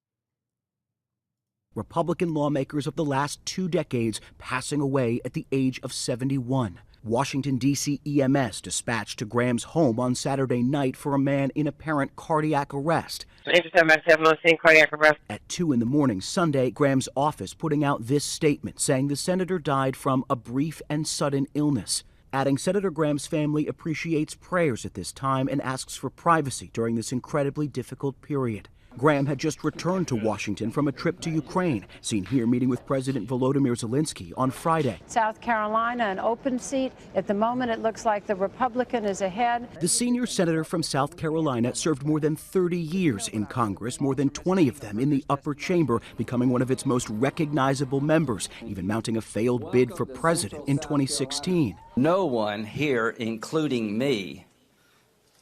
Republican lawmakers of the last 2 decades passing away at the age of 71. Washington, D.C. EMS dispatched to Graham's home on Saturday night for a man in apparent cardiac arrest. Cardiac arrest. At 2 in the morning Sunday, Graham's office putting out this statement saying the senator died from a brief and sudden illness, adding Senator Graham's family appreciates prayers at this time and asks for privacy during this incredibly difficult period. Graham had just returned to Washington from a trip to Ukraine, seen here meeting with President Volodymyr Zelensky on Friday. South Carolina, an open seat. At the moment, it looks like the Republican is ahead. The senior senator from South Carolina served more than 30 years in Congress, more than 20 of them in the upper chamber, becoming one of its most recognizable members, even mounting a failed bid for president in 2016. No one here, including me,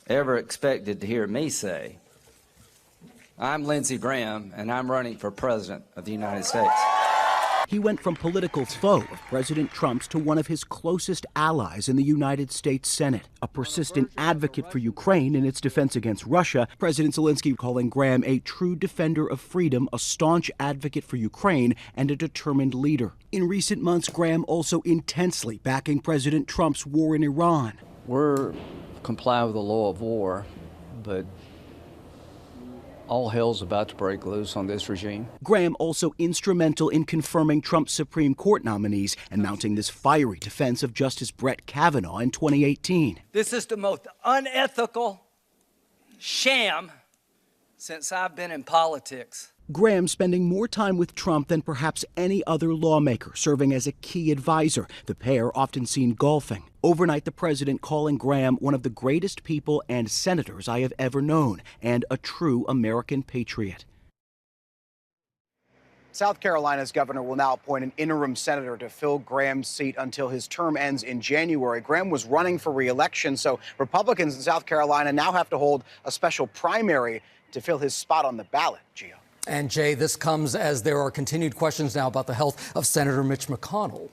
ever expected to hear me say, I'm Lindsey Graham, and I'm running for president of the United States. He went from political foe of President Trump's to one of his closest allies in the United States Senate, a persistent advocate for Ukraine in its defense against Russia. President Zelensky calling Graham a true defender of freedom, a staunch advocate for Ukraine, and a determined leader. In recent months, Graham also intensely backing President Trump's war in Iran. We're comply with the law of war, but all hell's about to break loose on this regime. Graham also instrumental in confirming Trump's Supreme Court nominees and mounting this fiery defense of Justice Brett Kavanaugh in 2018. This is the most unethical sham since I've been in politics. Graham spending more time with Trump than perhaps any other lawmaker, serving as a key advisor. The pair often seen golfing. Overnight, the president calling Graham one of the greatest people and senators I have ever known, and a true American patriot. South Carolina's governor will now appoint an interim senator to fill Graham's seat until his term ends in January. Graham was running for re-election, so Republicans in South Carolina now have to hold a special primary to fill his spot on the ballot, Gio. And Jay, this comes as there are continued questions now about the health of Senator Mitch McConnell.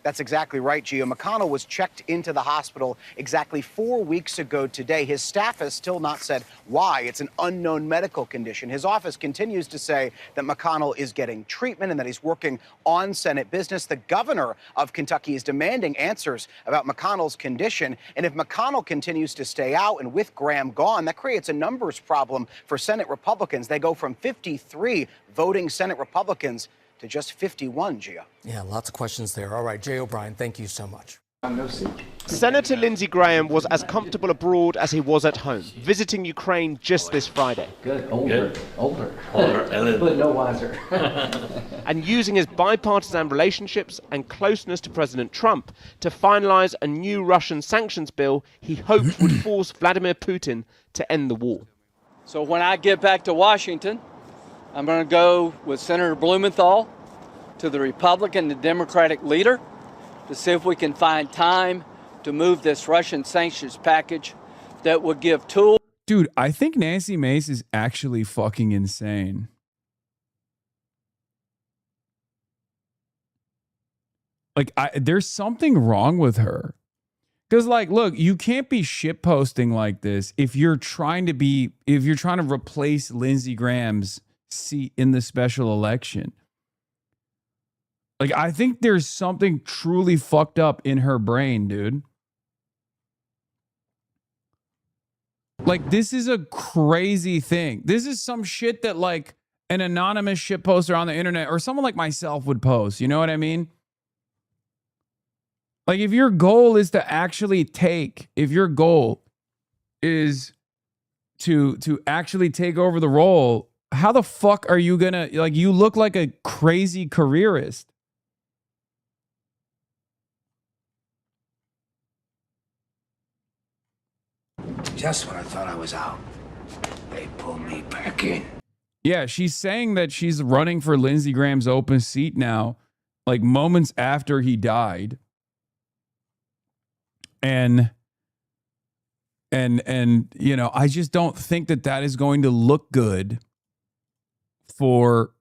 That's exactly right, Gio. McConnell was checked into the hospital exactly 4 weeks ago today. His staff has still not said why. It's an unknown medical condition. His office continues to say that McConnell is getting treatment and that he's working on Senate business. The governor of Kentucky is demanding answers about McConnell's condition. And if McConnell continues to stay out and with Graham gone, that creates a numbers problem for Senate Republicans. They go from 53 voting Senate Republicans to just 51, Gio. Yeah, lots of questions there. All right, Jay O'Brien, thank you so much. Senator Lindsey Graham was as comfortable abroad as he was at home, visiting Ukraine just this Friday. Good, older, but no wiser. And using his bipartisan relationships and closeness to President Trump to finalize a new Russian sanctions bill he hoped would force Vladimir Putin to end the war. So when I get back to Washington, I'm going to go with Senator Blumenthal to the Republican and Democratic leader to see if we can find time to move this Russian sanctions package that would give tools. Dude, I think Nancy Mace is actually fucking insane. Like, there's something wrong with her. Because, like, look, you can't be shitposting like this if you're trying to replace Lindsey Graham's seat in the special election. Like, I think there's something truly fucked up in her brain, dude. Like, this is a crazy thing. This is some shit that, like, an anonymous shit poster on the internet or someone like myself would post. You know what I mean? Like, if your goal is to actually if your goal is to actually take over the role, how the fuck are you gonna, like, you look like a crazy careerist. Just when I thought I was out, they pulled me back in. Yeah, she's saying that she's running for Lindsey Graham's open seat now, like moments after he died. And you know, I just don't think that is going to look good for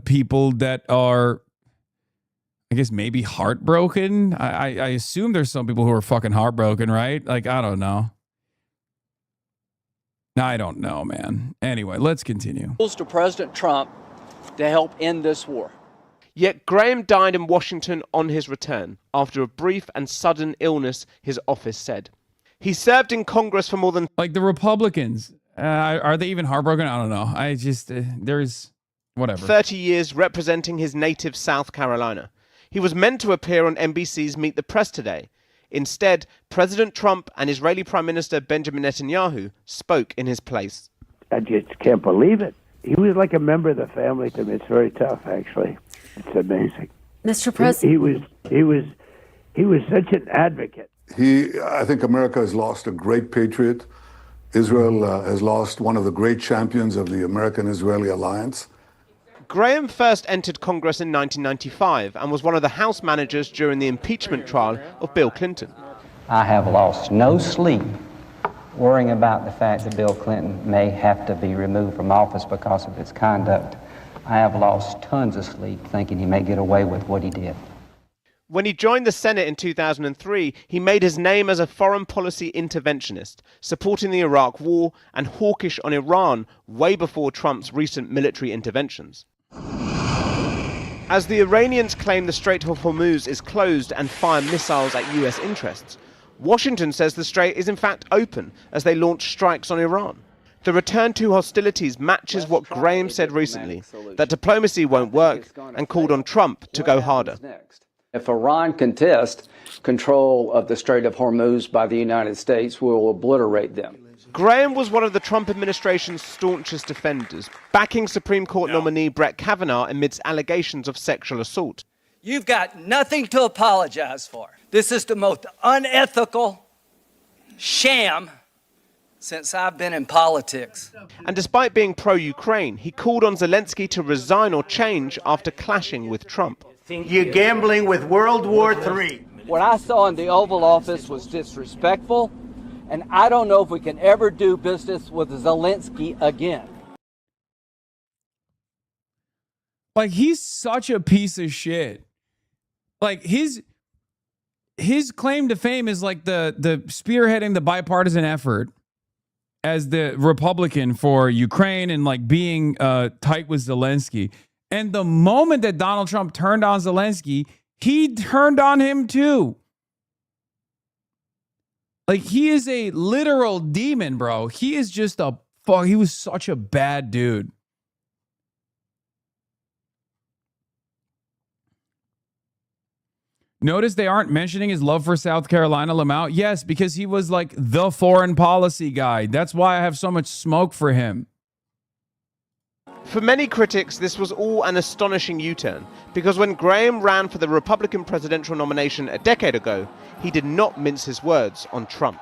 people that are, I guess, maybe heartbroken. I assume there's some people who are fucking heartbroken, right? Like, I don't know. I don't know, man. Anyway, let's continue. To President Trump to help end this war. Yet Graham died in Washington on his return, after a brief and sudden illness, his office said. He served in Congress for more than... Like the Republicans, are they even heartbroken? I don't know. I just, there's, whatever. 30 years representing his native South Carolina. He was meant to appear on NBC's Meet the Press today. Instead, President Trump and Israeli Prime Minister Benjamin Netanyahu spoke in his place. I just can't believe it. He was like a member of the family to me. It's very tough, actually. It's amazing. Mr. President, he was such an advocate. I think America has lost a great patriot. Israel has lost one of the great champions of the American-Israeli alliance. Graham first entered Congress in 1995 and was one of the House managers during the impeachment trial of Bill Clinton. I have lost no sleep worrying about the fact that Bill Clinton may have to be removed from office because of his conduct. I have lost tons of sleep thinking he may get away with what he did. When he joined the Senate in 2003, he made his name as a foreign policy interventionist, supporting the Iraq War and hawkish on Iran way before Trump's recent military interventions. As the Iranians claim the Strait of Hormuz is closed and fire missiles at US interests, Washington says the strait is in fact open as they launch strikes on Iran. The return to hostilities matches what Graham said recently, that diplomacy won't work, and called on Trump to go harder. If Iran contests control of the Strait of Hormuz by the United States, we will obliterate them. Graham was one of the Trump administration's staunchest defenders, backing Supreme Court nominee Brett Kavanaugh amidst allegations of sexual assault. You've got nothing to apologize for. This is the most unethical sham since I've been in politics. And despite being pro-Ukraine, he called on Zelensky to resign or change after clashing with Trump. You're gambling with World War III. What I saw in the Oval Office was disrespectful, and I don't know if we can ever do business with Zelensky again. Like, he's such a piece of shit. Like, his claim to fame is like the spearheading the bipartisan effort as the Republican for Ukraine and like being tight with Zelensky. And the moment that Donald Trump turned on Zelensky, he turned on him too. Like, he is a literal demon, bro. He is just he was such a bad dude. Notice they aren't mentioning his love for South Carolina, Lamau. Yes, because he was like the foreign policy guy. That's why I have so much smoke for him. For many critics, this was all an astonishing U-turn, because when Graham ran for the Republican presidential nomination a decade ago, he did not mince his words on Trump.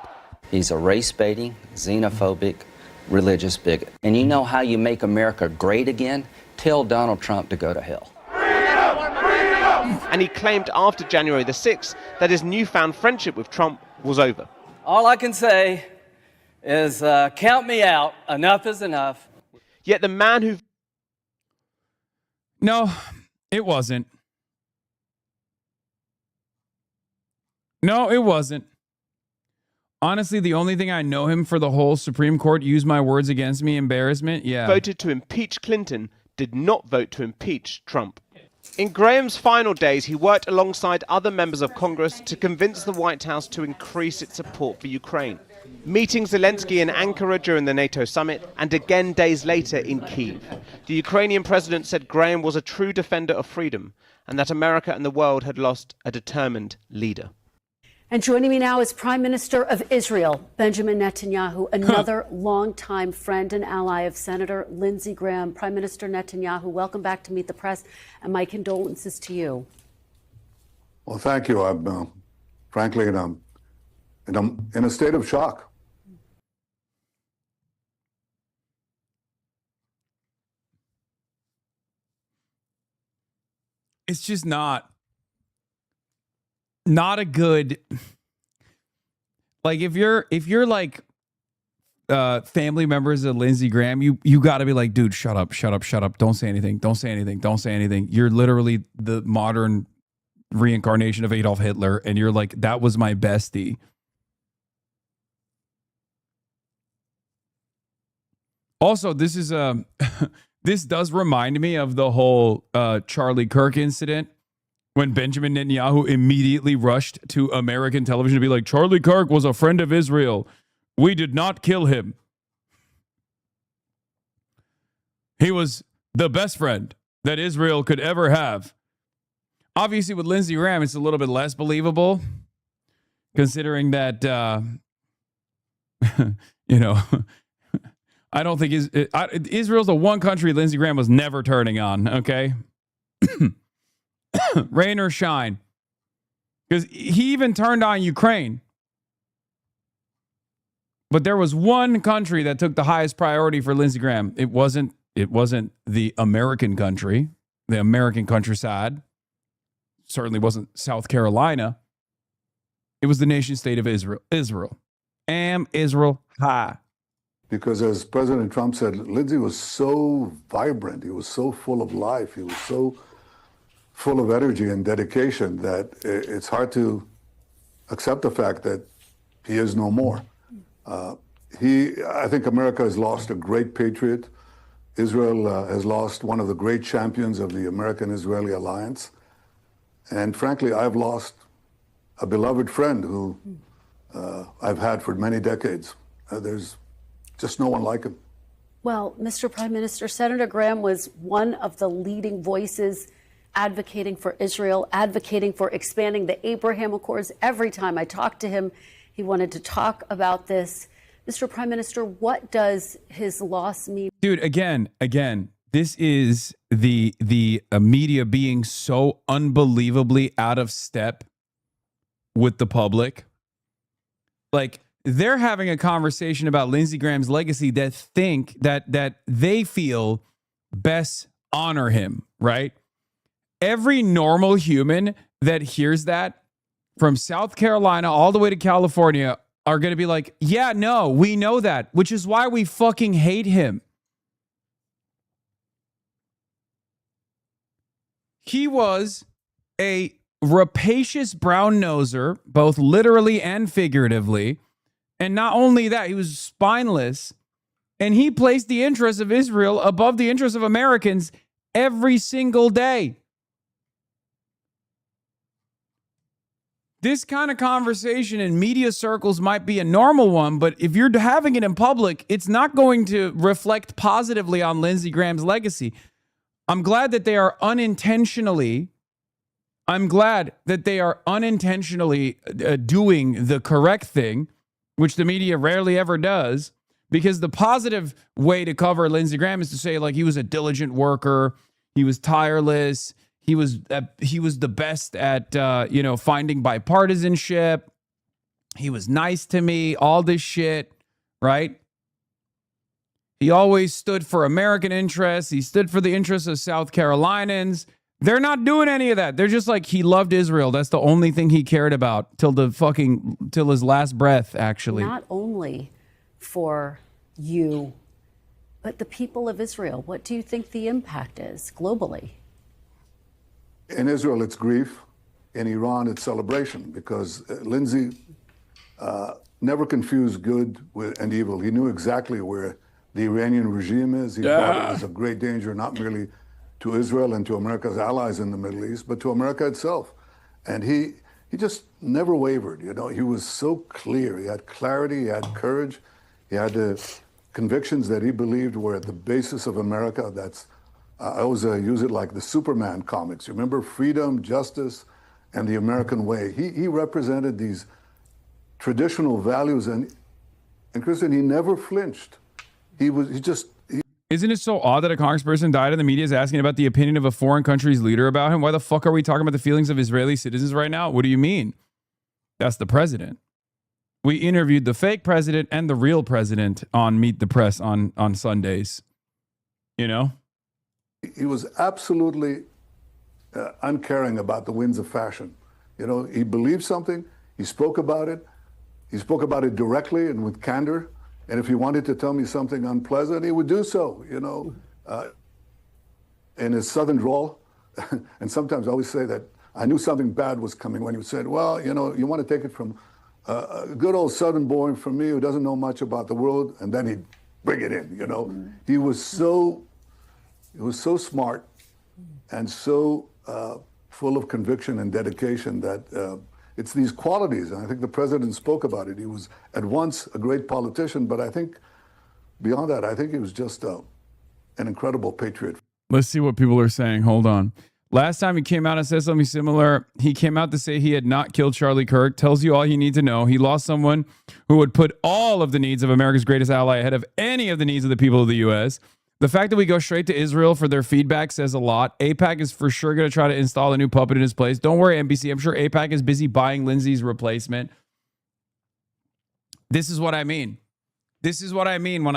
He's a race-baiting, xenophobic, religious bigot. And you know how you make America great again? Tell Donald Trump to go to hell. And he claimed after January the 6th that his newfound friendship with Trump was over. All I can say is count me out. Enough is enough. Yet the man who... No, it wasn't. No, it wasn't. Honestly, the only thing I know him for, the whole Supreme Court use my words against me embarrassment, yeah. voted to impeach Clinton did not vote to impeach Trump. In Graham's final days, he worked alongside other members of Congress to convince the White House to increase its support for Ukraine, meeting Zelensky in Ankara during the NATO summit and again days later in Kyiv. The Ukrainian president said Graham was a true defender of freedom and that America and the world had lost a determined leader. And joining me now is Prime Minister of Israel, Benjamin Netanyahu, another longtime friend and ally of Senator Lindsey Graham. Prime Minister Netanyahu, welcome back to Meet the Press, and my condolences to you. Well, thank you. I'm frankly in a state of shock. It's just not a good, like, if you're like family members of Lindsey Graham, you got to be like, dude, shut up, don't say anything. You're literally the modern reincarnation of Adolf Hitler, and you're like, that was my bestie. Also, this is This does remind me of the whole Charlie Kirk incident when Benjamin Netanyahu immediately rushed to American television to be like, Charlie Kirk was a friend of Israel. We did not kill him. He was the best friend that Israel could ever have. Obviously, with Lindsey Graham, it's a little bit less believable, considering that, you know, I don't think Israel's the one country Lindsey Graham was never turning on, okay? Rain or shine. Because he even turned on Ukraine. But there was one country that took the highest priority for Lindsey Graham. It wasn't the American country, the American countryside. Certainly wasn't South Carolina. It was the nation state of Israel. Am Israel high. Because as President Trump said, Lindsey was so vibrant. He was so full of life. He was so full of energy and dedication that it's hard to accept the fact that he is no more. I think America has lost a great patriot. Israel has lost one of the great champions of the American-Israeli alliance. And frankly, I've lost a beloved friend who I've had for many decades. There's just no one like him. Well, Mr. Prime Minister, Senator Graham was one of the leading voices advocating for Israel, advocating for expanding the Abraham Accords. Every time I talked to him, he wanted to talk about this. Mr. Prime Minister, what does his loss mean? Dude, again, this is the media being so unbelievably out of step with the public. Like, they're having a conversation about Lindsey Graham's legacy that they feel best honor him, right? Every normal human that hears that from South Carolina all the way to California are going to be like, yeah, no, we know that, which is why we fucking hate him. He was a rapacious brown noser, both literally and figuratively. And not only that, he was spineless. And he placed the interests of Israel above the interests of Americans every single day. This kind of conversation in media circles might be a normal one, but if you're having it in public, it's not going to reflect positively on Lindsey Graham's legacy. I'm glad that they are unintentionally doing the correct thing, which the media rarely ever does, because the positive way to cover Lindsey Graham is to say, like, he was a diligent worker, he was tireless, he was the best at finding bipartisanship, he was nice to me, all this shit, right? He always stood for American interests. He stood for the interests of South Carolinians. They're not doing any of that. They're just like, he loved Israel. That's the only thing he cared about till his last breath, actually. Not only for you, but the people of Israel. What do you think the impact is globally? In Israel, it's grief. In Iran, it's celebration, because Lindsey never confused good and evil. He knew exactly where the Iranian regime is. He thought it was a great danger, not merely to Israel and to America's allies in the Middle East, but to America itself. And he just never wavered. You know, he was so clear. He had clarity, he had courage, he had convictions that he believed were at the basis of America. That's I always use it like the Superman comics. You remember freedom, justice, and the American way. He represented these traditional values, and Kristen, he never flinched. Isn't it so odd that a congressperson died and the media is asking about the opinion of a foreign country's leader about him? Why the fuck are we talking about the feelings of Israeli citizens right now? What do you mean? That's the president. We interviewed the fake president and the real president on Meet the Press on Sundays. You know? He was absolutely uncaring about the winds of fashion. You know, he believed something, he spoke about it directly and with candor. And if he wanted to tell me something unpleasant, he would do so, you know, in his southern drawl. And sometimes I always say that I knew something bad was coming when he said, well, you know, you want to take it from a good old southern boy from me who doesn't know much about the world, and then he'd bring it in, you know. He was so It was so smart and so full of conviction and dedication that it's these qualities. And I think the president spoke about it. He was at once a great politician, but I think beyond that, I think he was just an incredible patriot. Let's see what people are saying. Hold on. Last time he came out and said something similar, he came out to say he had not killed Charlie Kirk. Tells you all you need to know. He lost someone who would put all of the needs of America's greatest ally ahead of any of the needs of the people of the U.S. The fact that we go straight to Israel for their feedback says a lot. AIPAC is for sure going to try to install a new puppet in his place. Don't worry, NBC. I'm sure AIPAC is busy buying Lindsey's replacement. This is what I mean. This is what I mean when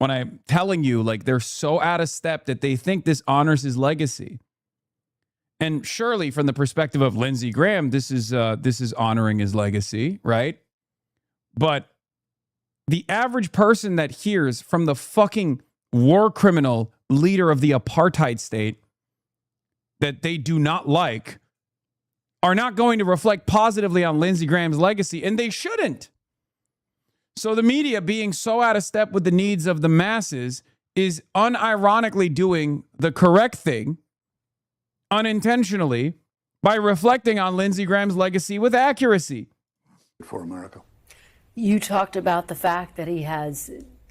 I'm telling you, like, they're so out of step that they think this honors his legacy. And surely, from the perspective of Lindsey Graham, this is honoring his legacy, right? But the average person that hears from the fucking war criminal leader of the apartheid state that they do not like are not going to reflect positively on Lindsey Graham's legacy, and they shouldn't. So the media, being so out of step with the needs of the masses, is unironically doing the correct thing unintentionally by reflecting on Lindsey Graham's legacy with accuracy. For America. You talked about the fact that he has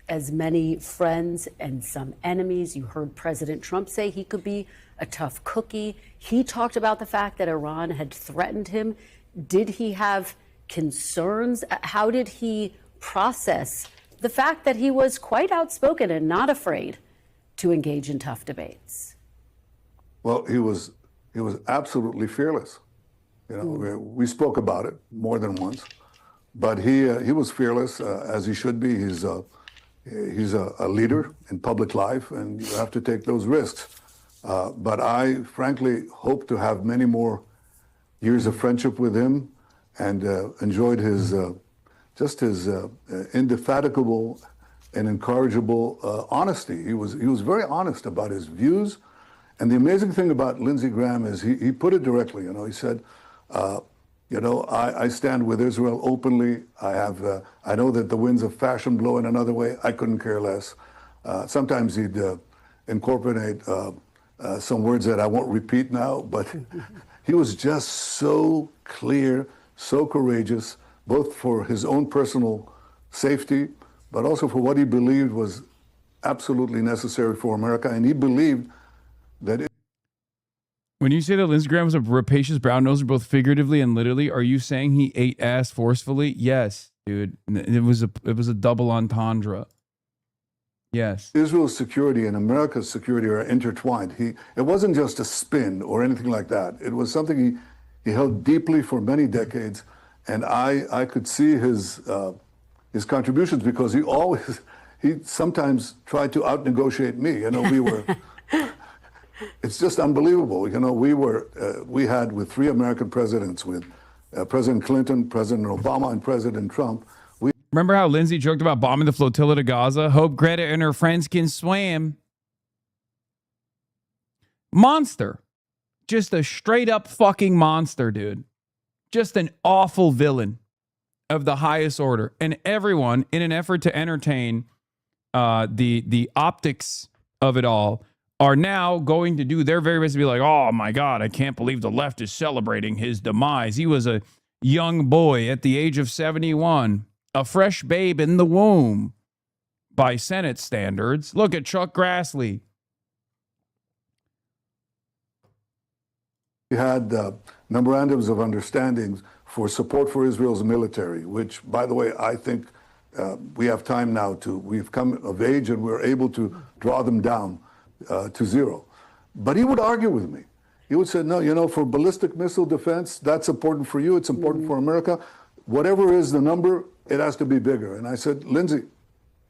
as many friends and some enemies. You heard President Trump say he could be a tough cookie. He talked about the fact that Iran had threatened him. Did he have concerns? How did he process the fact that he was quite outspoken and not afraid to engage in tough debates? Well, he was absolutely fearless. You know, we spoke about it more than once, but he was fearless, as he should be. He's a leader in public life, and you have to take those risks. But I, frankly, hope to have many more years of friendship with him, and enjoyed his indefatigable and incorrigible honesty. He was very honest about his views. And the amazing thing about Lindsey Graham is he put it directly. You know, he said, I stand with Israel openly. I know that the winds of fashion blow in another way. I couldn't care less. Sometimes he'd incorporate some words that I won't repeat now, but he was just so clear, so courageous, both for his own personal safety, but also for what he believed was absolutely necessary for America. And he believed that when you say that Lindsey Graham was a rapacious brown noser, both figuratively and literally, are you saying he ate ass forcefully? Yes, dude. It was a double entendre. Yes. Israel's security and America's security are intertwined. It wasn't just a spin or anything like that. It was something he held deeply for many decades, and I could see his contributions because he sometimes tried to out-negotiate me. You know, we were. It's just unbelievable. You know, we had with three American presidents, with President Clinton, President Obama, and President Trump. Remember how Lindsey joked about bombing the flotilla to Gaza? Hope Greta and her friends can swim. Monster. Just a straight up fucking monster, dude. Just an awful villain of the highest order. And everyone, in an effort to entertain the optics of it all, are now going to do their very best to be like, oh my God, I can't believe the left is celebrating his demise. He was a young boy at the age of 71, a fresh babe in the womb by Senate standards. Look at Chuck Grassley. We had memorandums of understandings for support for Israel's military, which, by the way, I think we have time now we've come of age and we're able to draw them down to zero. But he would argue with me. He would say, no, you know, for ballistic missile defense, that's important for you. It's important for America. Whatever is the number, it has to be bigger. And I said, Lindsey,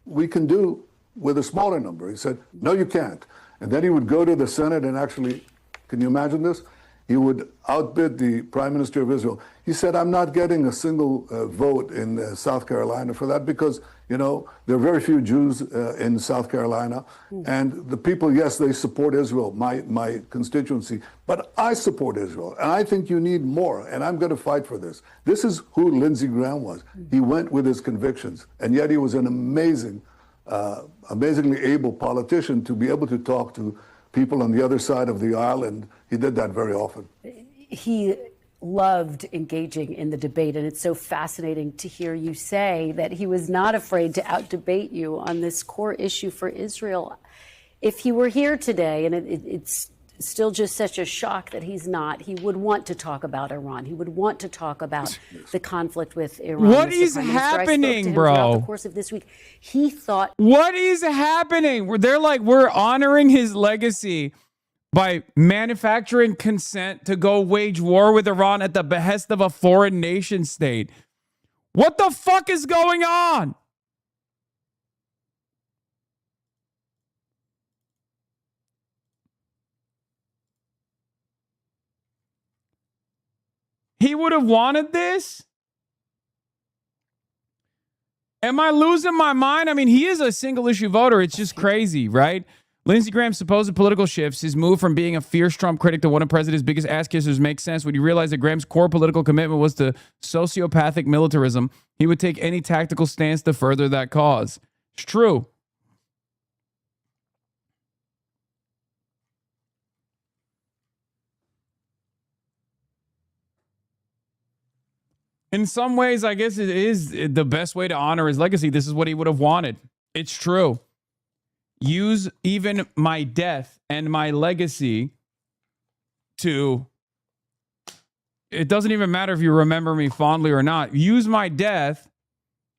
we can do with a smaller number. He said, no, you can't. And then he would go to the Senate and actually, can you imagine this? He would outbid the Prime Minister of Israel. He said, I'm not getting a single vote in South Carolina for that because, you know, there are very few Jews in South Carolina. And the people, yes, they support Israel, my constituency, but I support Israel. And I think you need more. And I'm going to fight for this. This is who Lindsey Graham was. He went with his convictions. And yet he was an amazingly able politician to be able to talk to people on the other side of the aisle, and he did that very often. He loved engaging in the debate, and it's so fascinating to hear you say that he was not afraid to out-debate you on this core issue for Israel. If he were here today, and it's still just such a shock that he's not, he would want to talk about Iran. He would want to talk about the conflict with Iran. What Mr. is Prime Minister, I spoke to happening, him bro? throughout the course of this week. He thought, what is happening? They're like, we're honoring his legacy by manufacturing consent to go wage war with Iran at the behest of a foreign nation state. What the fuck is going on? He would have wanted this? Am I losing my mind? I mean, he is a single issue voter. It's just crazy, right? Lindsey Graham's supposed political shifts, his move from being a fierce Trump critic to one of president's biggest ass kissers makes sense when you realize that Graham's core political commitment was to sociopathic militarism. He would take any tactical stance to further that cause. It's true. In some ways, I guess it is the best way to honor his legacy. This is what he would have wanted. It's true. Use even my death and my legacy to, it doesn't even matter if you remember me fondly or not. Use my death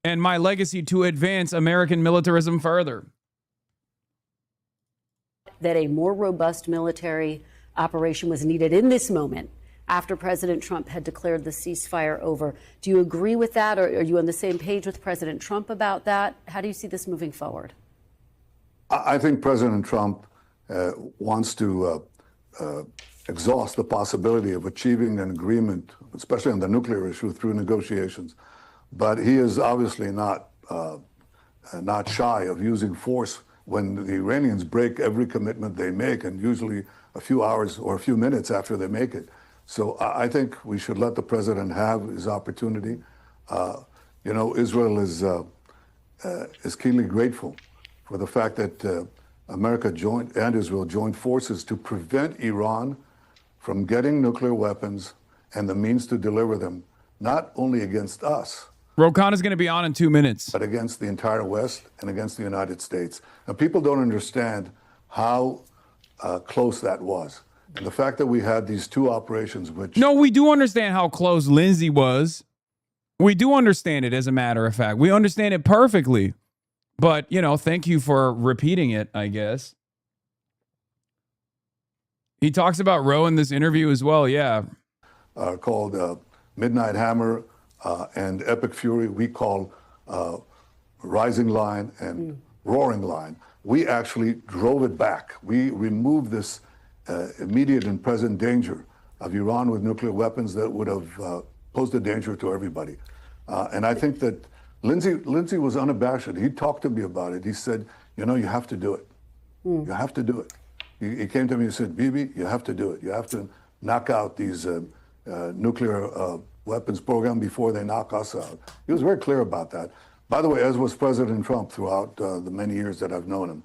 and my legacy to advance American militarism further. that a more robust military operation was needed in this moment after President Trump had declared the ceasefire over. Do you agree with that, or are you on the same page with President Trump about that? How do you see this moving forward? I think President Trump wants to exhaust the possibility of achieving an agreement, especially on the nuclear issue, through negotiations. But he is obviously not shy of using force when the Iranians break every commitment they make, and usually a few hours or a few minutes after they make it. So I think we should let the president have his opportunity. Israel is keenly grateful for the fact that America and Israel joined forces to prevent Iran from getting nuclear weapons and the means to deliver them, not only against us. Rokan is going to be on in 2 minutes. But against the entire West and against the United States. Now, people don't understand how close that was. And the fact that we had these two operations, which... No, we do understand how close Lindsey was. We do understand it, as a matter of fact. We understand it perfectly. But, thank you for repeating it, I guess. He talks about Roe in this interview as well, yeah. Called Midnight Hammer and Epic Fury. We call Rising Line and Roaring Line. We actually drove it back. We removed this immediate and present danger of Iran with nuclear weapons that would have posed a danger to everybody. And I think that Lindsey was unabashed. He talked to me about it. He said, you have to do it. You have to do it. He came to me and said, Bibi, you have to do it. You have to knock out these nuclear weapons program before they knock us out. He was very clear about that. By the way, as was President Trump throughout the many years that I've known him.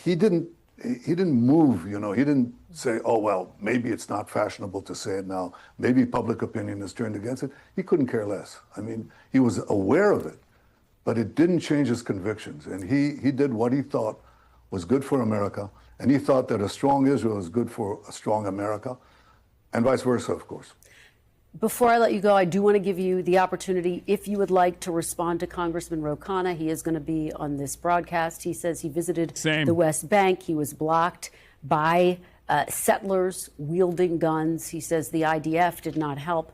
He didn't move, he didn't say, oh, well, maybe it's not fashionable to say it now. Maybe public opinion has turned against it. He couldn't care less. I mean, he was aware of it, but it didn't change his convictions. And he did what he thought was good for America. And he thought that a strong Israel is good for a strong America, and vice versa, of course. Before I let you go, I do want to give you the opportunity, if you would like, to respond to Congressman Ro Khanna. He is going to be on this broadcast. He says he visited the West Bank. He was blocked by settlers wielding guns. He says the IDF did not help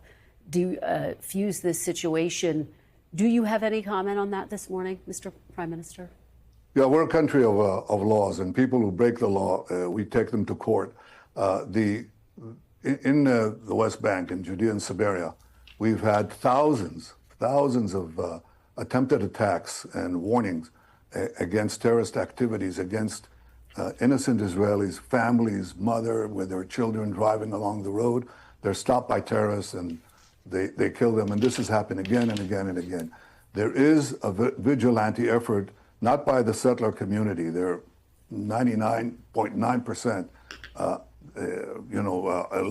fuse this situation. Do you have any comment on that this morning, Mr. Prime Minister? Yeah, we're a country of laws, and people who break the law, we take them to court. In the West Bank, in Judea and Samaria, we've had thousands of attempted attacks and warnings against terrorist activities, against innocent Israelis, families, mother with their children driving along the road. They're stopped by terrorists and they kill them. And this has happened again and again and again. There is a vigilante effort, not by the settler community. They're 99.9%,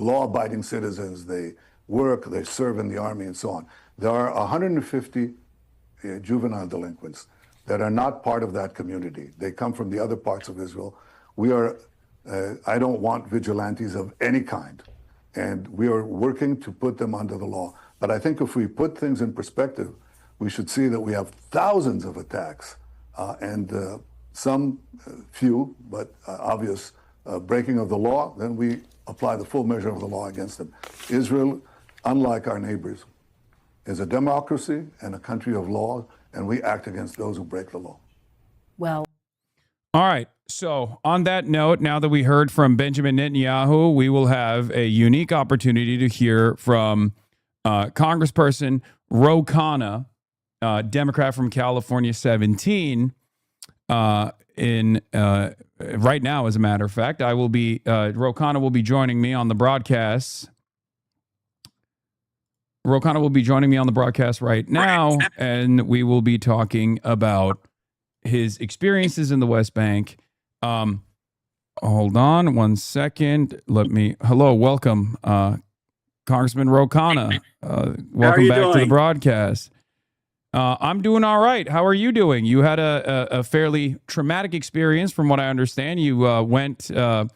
law-abiding citizens. They work, they serve in the army, and so on. There are 150 juvenile delinquents that are not part of that community. They come from the other parts of Israel. I don't want vigilantes of any kind, and we are working to put them under the law. But I think if we put things in perspective, we should see that we have thousands of attacks and some few, but obvious breaking of the law. Then we apply the full measure of the law against them. Israel, unlike our neighbors, is a democracy and a country of law, and we act against those who break the law. Well, all right. So on that note, now that we heard from Benjamin Netanyahu, we will have a unique opportunity to hear from Congressperson Ro Khanna, Democrat from California 17. Right now, as a matter of fact, Ro Khanna will be joining me on the broadcast. Ro Khanna will be joining me on the broadcast right now, and we will be talking about his experiences in the West Bank. Hold on one second. Welcome, Congressman Ro Khanna. Welcome back to the broadcast. I'm doing all right. How are you doing? You had a fairly traumatic experience, from what I understand. You went to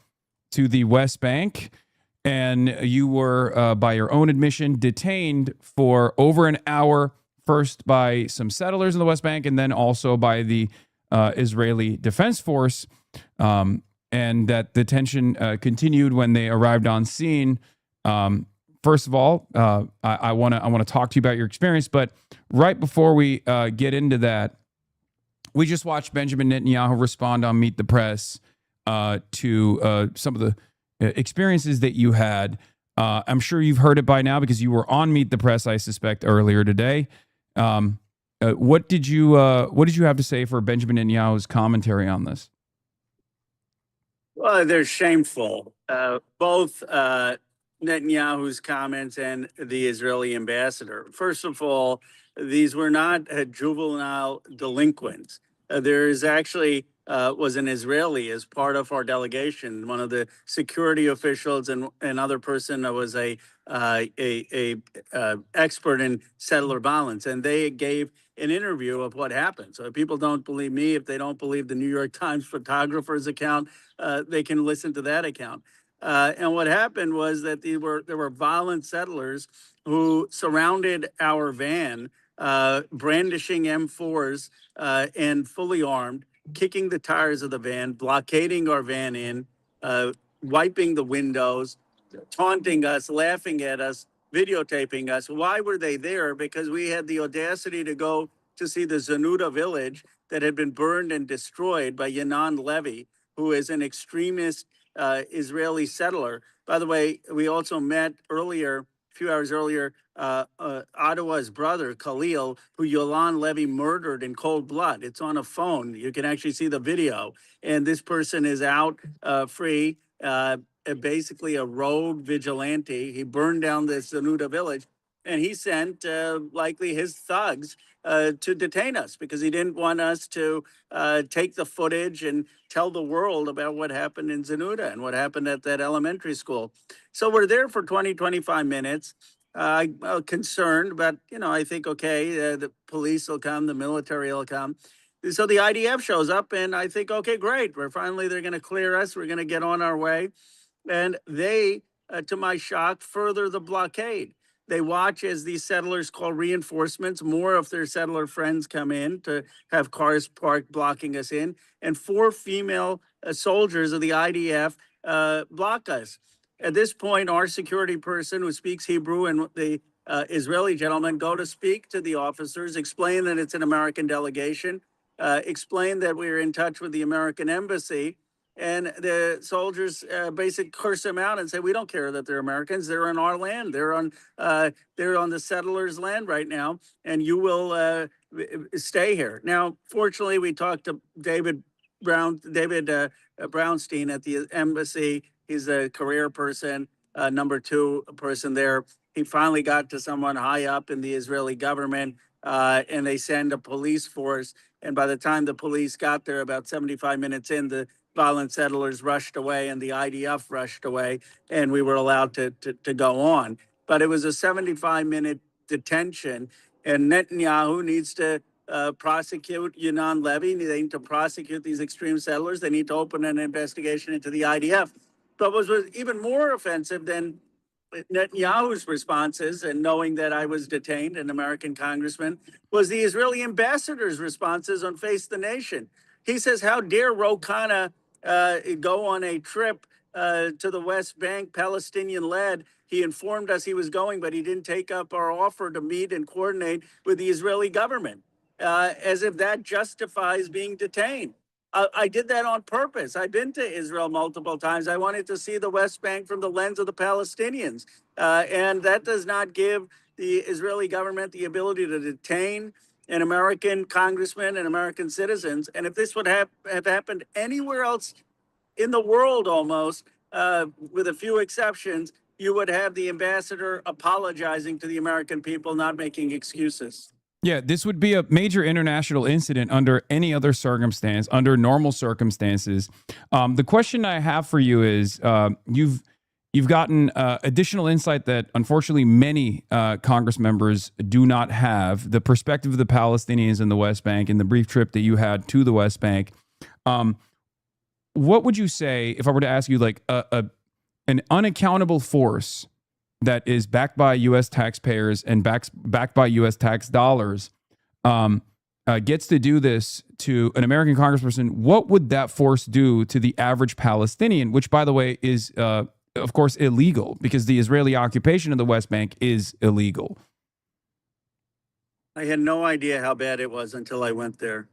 the West Bank, and you were, by your own admission, detained for over an hour, first by some settlers in the West Bank, and then also by the Israeli Defense Force, and that the tension continued when they arrived on scene. First of all, I want to talk to you about your experience, but right before we get into that, we just watched Benjamin Netanyahu respond on Meet the Press to some of the experiences that you had. I'm sure you've heard it by now because you were on Meet the Press, I suspect, earlier today. What did you have to say for Benjamin Netanyahu's commentary on this? Well, they're shameful. Both Netanyahu's comments and the Israeli ambassador. First of all, these were not juvenile delinquents. There is actually was an Israeli as part of our delegation, one of the security officials, and another person that was a expert in settler violence, and they gave an interview of what happened. So if people don't believe me, if they don't believe the New York Times photographer's account, they can listen to that account. And what happened was that there were violent settlers who surrounded our van, brandishing M4s and fully armed, kicking the tires of the van, blockading our van in, wiping the windows, taunting us, laughing at us, videotaping us. Why were they there? Because we had the audacity to go to see the Zanuda village that had been burned and destroyed by Yanan Levy, who is an extremist Israeli settler. By the way, we also met earlier, a few hours earlier, Ottawa's brother, Khalil, who Yolan Levy murdered in cold blood. It's on a phone. You can actually see the video. And this person is out free, basically a rogue vigilante. He burned down this Zanuda village, and he sent likely his thugs to detain us because he didn't want us to take the footage and tell the world about what happened in Zanuda and what happened at that elementary school. So we're there for 20, 25 minutes. I'm concerned, but, I think, okay, the police will come, the military will come. So the IDF shows up, and I think, okay, great. They're going to clear us. We're going to get on our way. And they, to my shock, further the blockade. They watch as these settlers call reinforcements. More of their settler friends come in to have cars parked blocking us in. And 4 female soldiers of the IDF block us. At this point, our security person who speaks Hebrew and the Israeli gentleman go to speak to the officers, explain that it's an American delegation, explain that we're in touch with the American embassy. And the soldiers basically curse them out and say, we don't care that they're Americans. They're on our land. They're on the settlers' land right now, and you will stay here. Now, fortunately, we talked to David Brownstein at the embassy. He's a career person, number 2 person there. He finally got to someone high up in the Israeli government, and they send a police force. And by the time the police got there, about 75 minutes in, the violent settlers rushed away and the IDF rushed away, and we were allowed to go on. But it was a 75-minute detention, and Netanyahu needs to prosecute Yunnan Levy. They need to prosecute these extreme settlers. They need to open an investigation into the IDF. But what was even more offensive than Netanyahu's responses, and knowing that I was detained, an American congressman, was the Israeli ambassador's responses on Face the Nation. He says, how dare Ro Khanna go on a trip to the West Bank, Palestinian-led. He informed us he was going, but he didn't take up our offer to meet and coordinate with the Israeli government, as if that justifies being detained. I did that on purpose. I've been to Israel multiple times. I wanted to see the West Bank from the lens of the Palestinians. And that does not give the Israeli government the ability to detain an American congressman and American citizens. And if this would have happened anywhere else in the world almost, with a few exceptions, you would have the ambassador apologizing to the American people, not making excuses. Yeah, this would be a major international incident under any other circumstance, under normal circumstances. The question I have for you is, you've gotten additional insight that unfortunately many Congress members do not have, the perspective of the Palestinians in the West Bank in the brief trip that you had to the West Bank. What would you say if I were to ask you, like, an unaccountable force that is backed by U.S. taxpayers and backed by U.S. tax dollars gets to do this to an American congressperson? What would that force do to the average Palestinian, which, by the way, is, of course, illegal because the Israeli occupation of the West Bank is illegal? I had no idea how bad it was until I went there.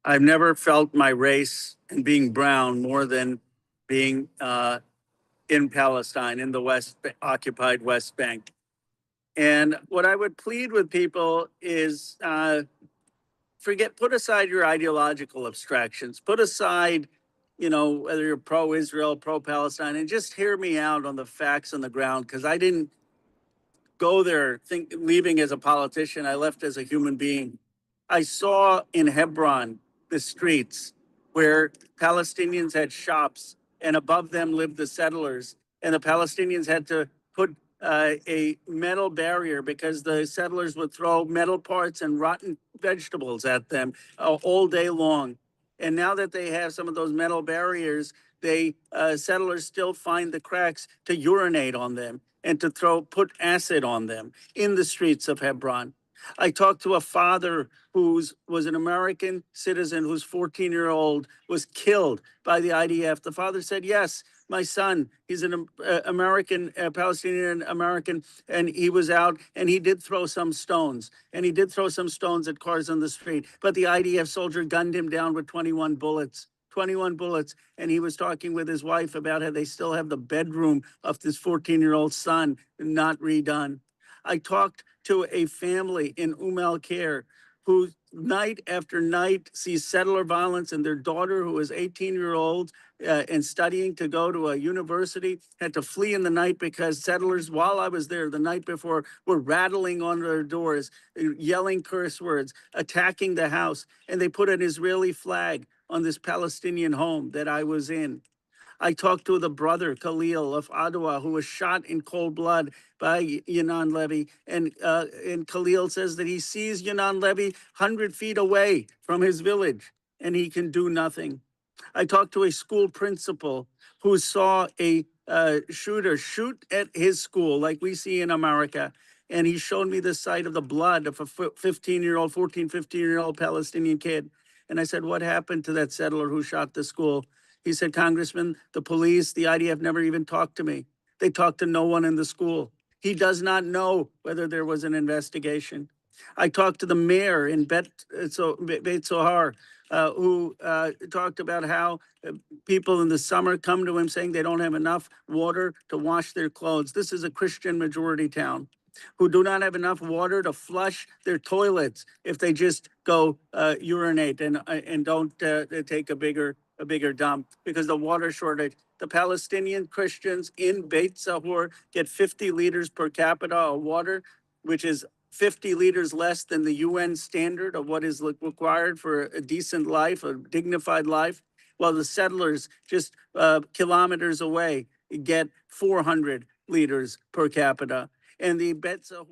I've never felt my race and being brown more than being in Palestine, in the occupied West Bank. And what I would plead with people is put aside your ideological abstractions, put aside, whether you're pro-Israel, pro-Palestine, and just hear me out on the facts on the ground, because I didn't go there leaving as a politician. I left as a human being. I saw in Hebron the streets where Palestinians had shops, and above them lived the settlers. And the Palestinians had to put a metal barrier because the settlers would throw metal parts and rotten vegetables at them all day long. And now that they have some of those metal barriers, settlers still find the cracks to urinate on them and to put acid on them in the streets of Hebron. I talked to a father who was an American citizen whose 14-year-old was killed by the IDF. The father said, yes, my son, he's an American, Palestinian American, and he was out and he did throw some stones. And he did throw some stones at cars on the street. But the IDF soldier gunned him down with 21 bullets. 21 bullets. And he was talking with his wife about how they still have the bedroom of this 14-year-old son not redone. I talked to a family in Al Khair who night after night sees settler violence, and their daughter, who is 18-year-old and studying to go to a university, had to flee in the night because settlers, while I was there the night before, were rattling on their doors, yelling curse words, attacking the house, and they put an Israeli flag on this Palestinian home that I was in. I talked to the brother, Khalil, of Ottawa, who was shot in cold blood by Yunnan Levy. And Khalil says that he sees Yunnan Levy 100 feet away from his village, and he can do nothing. I talked to a school principal who saw a shooter shoot at his school, like we see in America. And he showed me the site of the blood of a 15-year-old Palestinian kid. And I said, what happened to that settler who shot the school? He said, Congressman, the police, the IDF never even talked to me. They talked to no one in the school. He does not know whether there was an investigation. I talked to the mayor in Beit Sohar, who talked about how people in the summer come to him saying they don't have enough water to wash their clothes. This is a Christian majority town, who do not have enough water to flush their toilets if they just go urinate and don't take a bigger dump because the water shortage. The Palestinian Christians in Beit Sahur get 50 liters per capita of water, which is 50 liters less than the UN standard of what is required for a decent life, a dignified life. while the settlers just kilometers away get 400 liters per capita. And the Betza